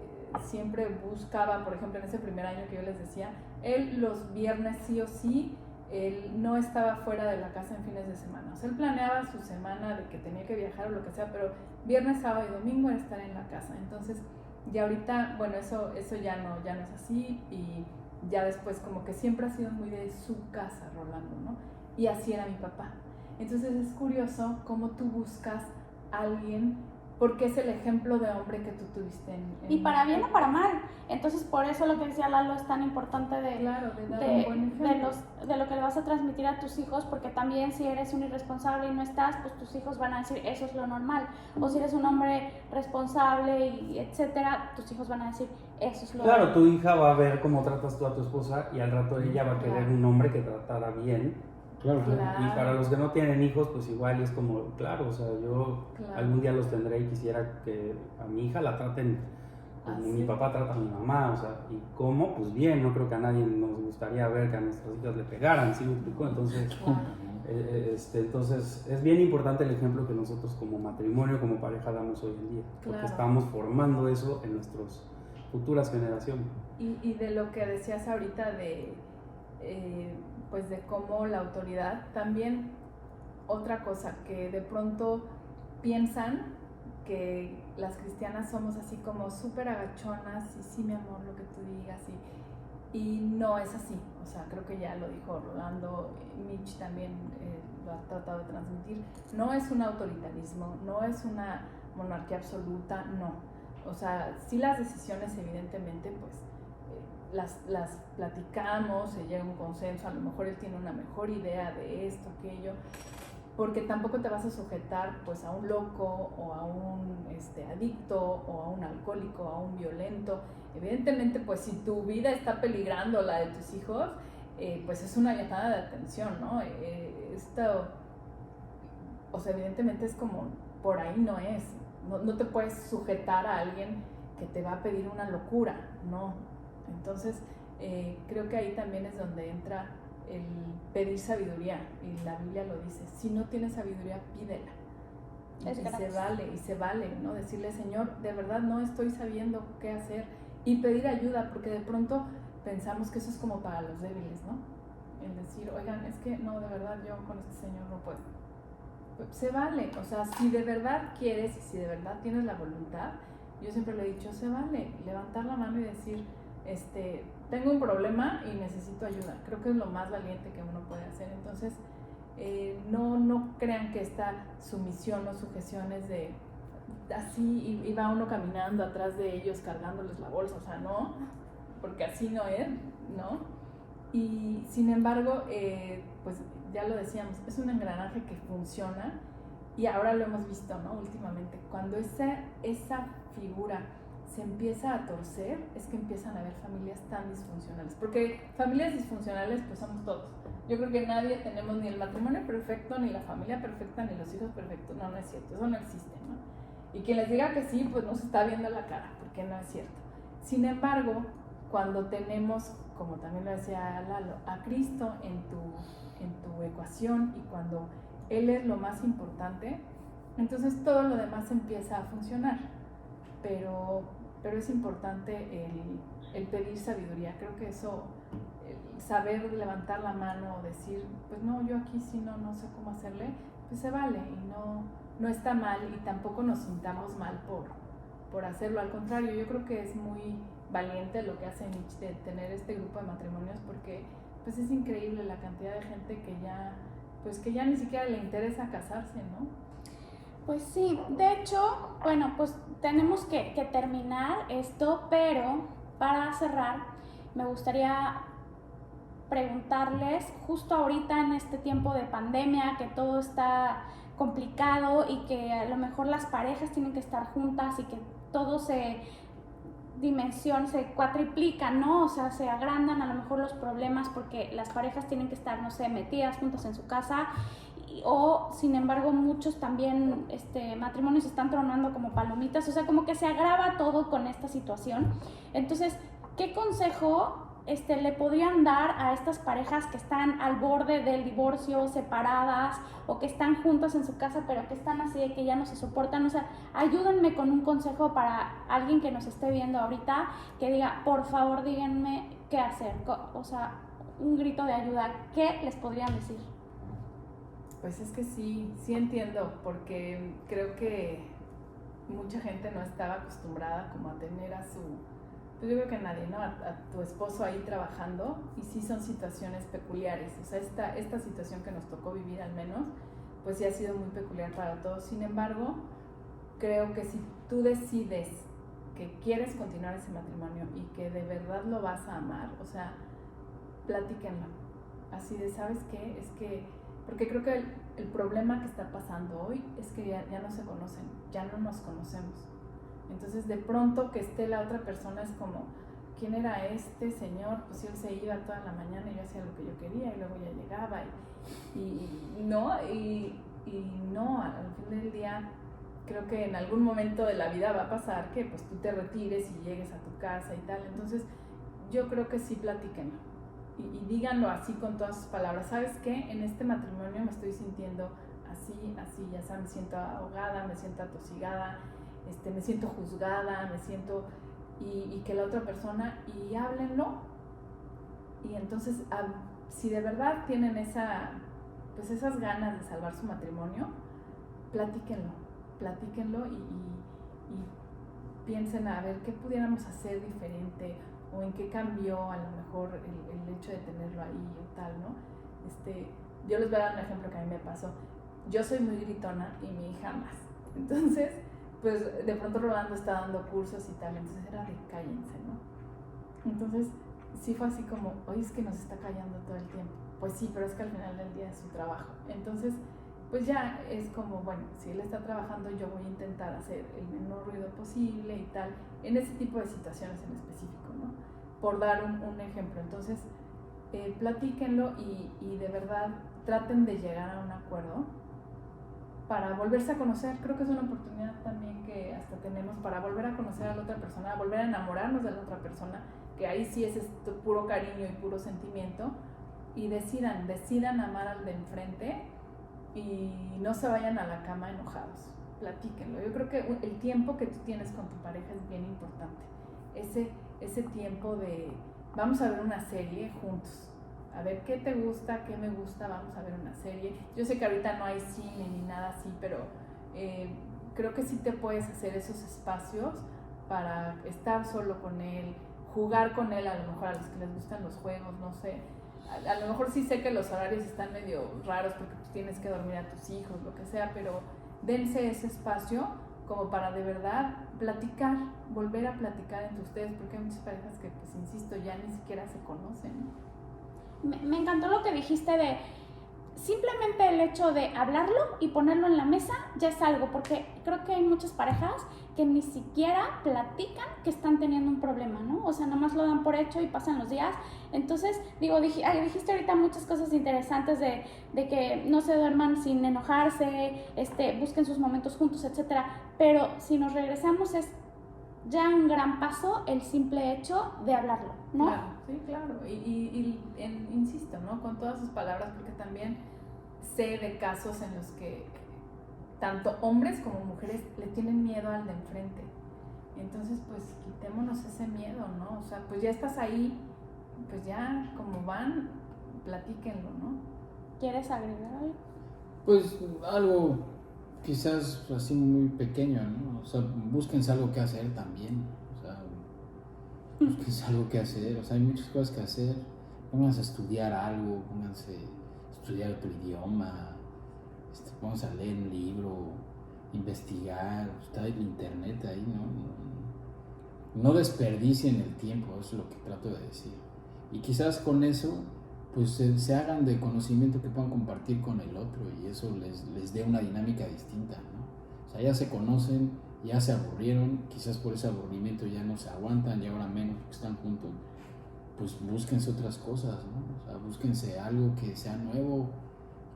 buscaba, por ejemplo, en ese primer año que yo les decía, él los viernes sí o sí, él no estaba fuera de la casa en fines de semana. O sea, él planeaba su semana de que tenía que viajar o lo que sea, pero viernes, sábado y domingo era estar en la casa. Entonces, ya ahorita, bueno, eso ya no es así, y ya después como que siempre ha sido muy de su casa, Rolando, ¿no? Y así era mi papá. Entonces es curioso cómo tú buscas a alguien, porque es el ejemplo de hombre que tú tuviste y para bien o para mal. Entonces, por eso lo que decía Lalo es tan importante de dar un buen ejemplo. de lo que le vas a transmitir a tus hijos, porque también si eres un irresponsable y no estás, pues tus hijos van a decir eso es lo normal. O si eres un hombre responsable y etcétera, tus hijos van a decir eso es lo normal. Claro, tu hija va a ver cómo tratas tú a tu esposa y al rato ella va a querer un hombre que tratara bien. Claro. Y para los que no tienen hijos, pues igual es como, claro, o sea, yo algún día los tendré y quisiera que a mi hija la traten como mi papá trata a mi mamá, o sea, ¿y cómo? Pues bien, no creo que a nadie nos gustaría ver que a nuestras hijas le pegaran, ¿sí me explico? Entonces, entonces es bien importante el ejemplo que nosotros como matrimonio, como pareja damos hoy en día, porque estamos formando eso en nuestras futuras generaciones. Y de lo que decías ahorita pues de cómo la autoridad, también otra cosa que de pronto piensan que las cristianas somos así como súper agachonas y sí mi amor lo que tú digas y no es así. O sea, creo que ya lo dijo Rolando, Mitch también lo ha tratado de transmitir, no es un autoritarismo, no es una monarquía absoluta, no. O sea, sí las decisiones evidentemente pues las platicamos, se llega a un consenso, a lo mejor él tiene una mejor idea de esto, aquello, porque tampoco te vas a sujetar pues a un loco o a un adicto o a un alcohólico, a un violento. Evidentemente pues si tu vida está peligrando la de tus hijos, pues es una llamada de atención, ¿no? O sea, evidentemente es como, por ahí no es, no te puedes sujetar a alguien que te va a pedir una locura, no. Entonces, creo que ahí también es donde entra el pedir sabiduría, y la Biblia lo dice, si no tienes sabiduría, pídela. Y se vale, ¿no? Decirle, Señor, de verdad no estoy sabiendo qué hacer, y pedir ayuda, porque de pronto pensamos que eso es como para los débiles, ¿no? El decir, oigan, es que no, de verdad yo con este Señor no puedo. Se vale, o sea, si de verdad quieres y si de verdad tienes la voluntad, yo siempre le he dicho, se vale levantar la mano y decir, tengo un problema y necesito ayuda. Creo que es lo más valiente que uno puede hacer. Entonces, no crean que esta sumisión o sujeción es de así y va uno caminando atrás de ellos cargándoles la bolsa, o sea, no, porque así no es, ¿no? Y sin embargo, pues ya lo decíamos, es un engranaje que funciona y ahora lo hemos visto, ¿no? Últimamente, cuando esa figura se empieza a torcer, es que empiezan a haber familias tan disfuncionales, porque familias disfuncionales pues somos todos. Yo creo que nadie tenemos ni el matrimonio perfecto, ni la familia perfecta, ni los hijos perfectos. No es cierto, eso no existe, ¿no? Y quien les diga que sí, pues nos está viendo la cara, porque no es cierto. Sin embargo, cuando tenemos, como también lo decía Lalo, a Cristo en tu ecuación, y cuando Él es lo más importante, entonces todo lo demás empieza a funcionar. Pero es importante el pedir sabiduría. Creo que eso, el saber levantar la mano o decir, pues no, yo aquí sí no sé cómo hacerle, pues se vale y no está mal, y tampoco nos sintamos mal por hacerlo. Al contrario, yo creo que es muy valiente lo que hace Nietzsche de tener este grupo de matrimonios, porque pues es increíble la cantidad de gente que ya ni siquiera le interesa casarse, ¿no? Pues sí, de hecho, bueno, pues tenemos que terminar esto, pero para cerrar me gustaría preguntarles, justo ahorita en este tiempo de pandemia, que todo está complicado y que a lo mejor las parejas tienen que estar juntas y que todo se cuatriplica, ¿no? O sea, se agrandan a lo mejor los problemas porque las parejas tienen que estar, no sé, metidas juntas en su casa, o sin embargo muchos también matrimonios están tronando como palomitas, o sea, como que se agrava todo con esta situación. Entonces, ¿qué consejo le podrían dar a estas parejas que están al borde del divorcio, separadas, o que están juntas en su casa pero que están así de que ya no se soportan? O sea, ayúdenme con un consejo para alguien que nos esté viendo ahorita, que diga, por favor díganme qué hacer, o sea, un grito de ayuda. ¿Qué les podrían decir? Pues es que sí entiendo, porque creo que mucha gente no estaba acostumbrada como a tener a pues yo creo que nadie, ¿no? A tu esposo ahí trabajando, y sí son situaciones peculiares. O sea, esta situación que nos tocó vivir al menos, pues sí ha sido muy peculiar para todos. Sin embargo, creo que si tú decides que quieres continuar ese matrimonio y que de verdad lo vas a amar, o sea, platíquenlo. Así de, ¿sabes qué? Es que, porque creo que el problema que está pasando hoy es que ya no se conocen, ya no nos conocemos. Entonces, de pronto que esté la otra persona es como, ¿quién era este señor? Pues él se iba toda la mañana y yo hacía lo que yo quería y luego ya llegaba y no, al fin del día creo que en algún momento de la vida va a pasar que pues tú te retires y llegues a tu casa y tal. Entonces, yo creo que sí, platíquenlo y díganlo así con todas sus palabras. ¿Sabes qué? En este matrimonio me estoy sintiendo así, ya sabes, me siento ahogada, me siento atosigada, me siento juzgada, y que la otra persona, y háblenlo. Y entonces, si de verdad tienen esas ganas de salvar su matrimonio, platíquenlo y piensen a ver qué pudiéramos hacer diferente, o en qué cambió a lo mejor el hecho de tenerlo ahí o tal, ¿no? Yo les voy a dar un ejemplo que a mí me pasó. Yo soy muy gritona y mi hija más. Entonces, pues de pronto Rolando está dando cursos y tal, entonces era de cállense, ¿no? Entonces sí fue así como, oye, es que nos está callando todo el tiempo. Pues sí, pero es que al final del día es su trabajo. Entonces, pues ya es como, bueno, si él está trabajando, yo voy a intentar hacer el menor ruido posible y tal, en ese tipo de situaciones en específico, ¿no? Por dar un ejemplo. Entonces, platíquenlo y de verdad traten de llegar a un acuerdo para volverse a conocer. Creo que es una oportunidad también que hasta tenemos para volver a conocer a la otra persona, volver a enamorarnos de la otra persona, que ahí sí es puro cariño y puro sentimiento, y decidan amar al de enfrente y no se vayan a la cama enojados. Platíquenlo. Yo creo que el tiempo que tú tienes con tu pareja es bien importante. Ese tiempo de vamos a ver una serie juntos, a ver qué te gusta, qué me gusta, vamos a ver una serie. Yo sé que ahorita no hay cine ni nada así, pero creo que sí te puedes hacer esos espacios para estar solo con él, jugar con él, a lo mejor a los que les gustan los juegos, no sé. A lo mejor sí sé que los horarios están medio raros porque tú tienes que dormir a tus hijos, lo que sea, pero dense ese espacio como para de verdad platicar, volver a platicar entre ustedes, porque hay muchas parejas que, pues insisto, ya ni siquiera se conocen, ¿no? Me encantó lo que dijiste de simplemente el hecho de hablarlo y ponerlo en la mesa ya es algo, porque creo que hay muchas parejas que ni siquiera platican que están teniendo un problema, ¿no? O sea, nomás lo dan por hecho y pasan los días. Entonces, dijiste ahorita muchas cosas interesantes de que no se duerman sin enojarse, busquen sus momentos juntos, etcétera. Pero si nos regresamos es ya un gran paso el simple hecho de hablarlo, ¿no? Claro, sí, claro. Insisto, ¿no? Con todas sus palabras, porque también sé de casos en los que tanto hombres como mujeres le tienen miedo al de enfrente. Entonces, pues quitémonos ese miedo, ¿no? O sea, pues ya estás ahí, pues ya como van, platíquenlo, ¿no? ¿Quieres agregar algo? Pues algo quizás así muy pequeño, ¿no? O sea, búsquense algo que hacer también. O sea, búsquense algo que hacer. O sea, hay muchas cosas que hacer. Pónganse a estudiar algo, pónganse a estudiar otro idioma, pónganse a leer un libro, investigar. Está el internet ahí, ¿no? No desperdicien el tiempo, eso es lo que trato de decir. Y quizás con eso pues se hagan de conocimiento que puedan compartir con el otro y eso les dé una dinámica distinta, ¿no? O sea, ya se conocen, ya se aburrieron, quizás por ese aburrimiento ya no se aguantan y ahora menos porque están juntos, pues búsquense otras cosas, ¿no? O sea, búsquense algo que sea nuevo,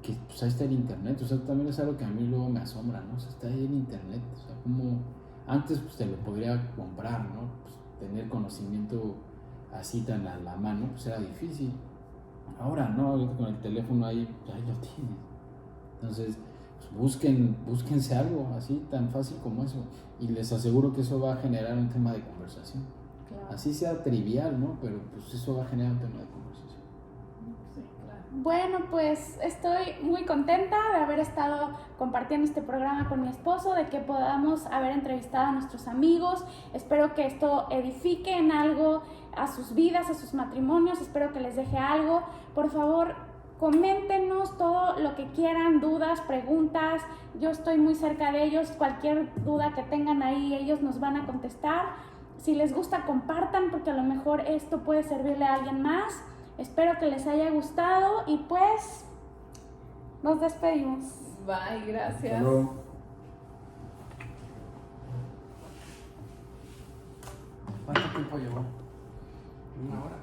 que pues ahí está el internet, o sea, también es algo que a mí luego me asombra, ¿no? O sea, está ahí el internet, o sea, como antes pues te lo podría comprar, ¿no? Pues, tener conocimiento así tan a la mano, pues era difícil. Ahora no, ahorita con el teléfono ahí lo tienes. Entonces, pues búsquense algo así tan fácil como eso. Y les aseguro que eso va a generar un tema de conversación. Claro. Así sea trivial, ¿no? Pero pues eso va a generar un tema de conversación. Sí, claro. Bueno, pues estoy muy contenta de haber estado compartiendo este programa con mi esposo, de que podamos haber entrevistado a nuestros amigos. Espero que esto edifique en algo a sus vidas, a sus matrimonios. Espero que les deje algo. Por favor, coméntenos todo lo que quieran, dudas, preguntas. Yo estoy muy cerca de ellos. Cualquier duda que tengan ahí, ellos nos van a contestar. Si les gusta, compartan, porque a lo mejor esto puede servirle a alguien más. Espero que les haya gustado y pues nos despedimos. Bye, gracias. Hasta luego. ¿Cuánto tiempo llevó? ¿Una hora?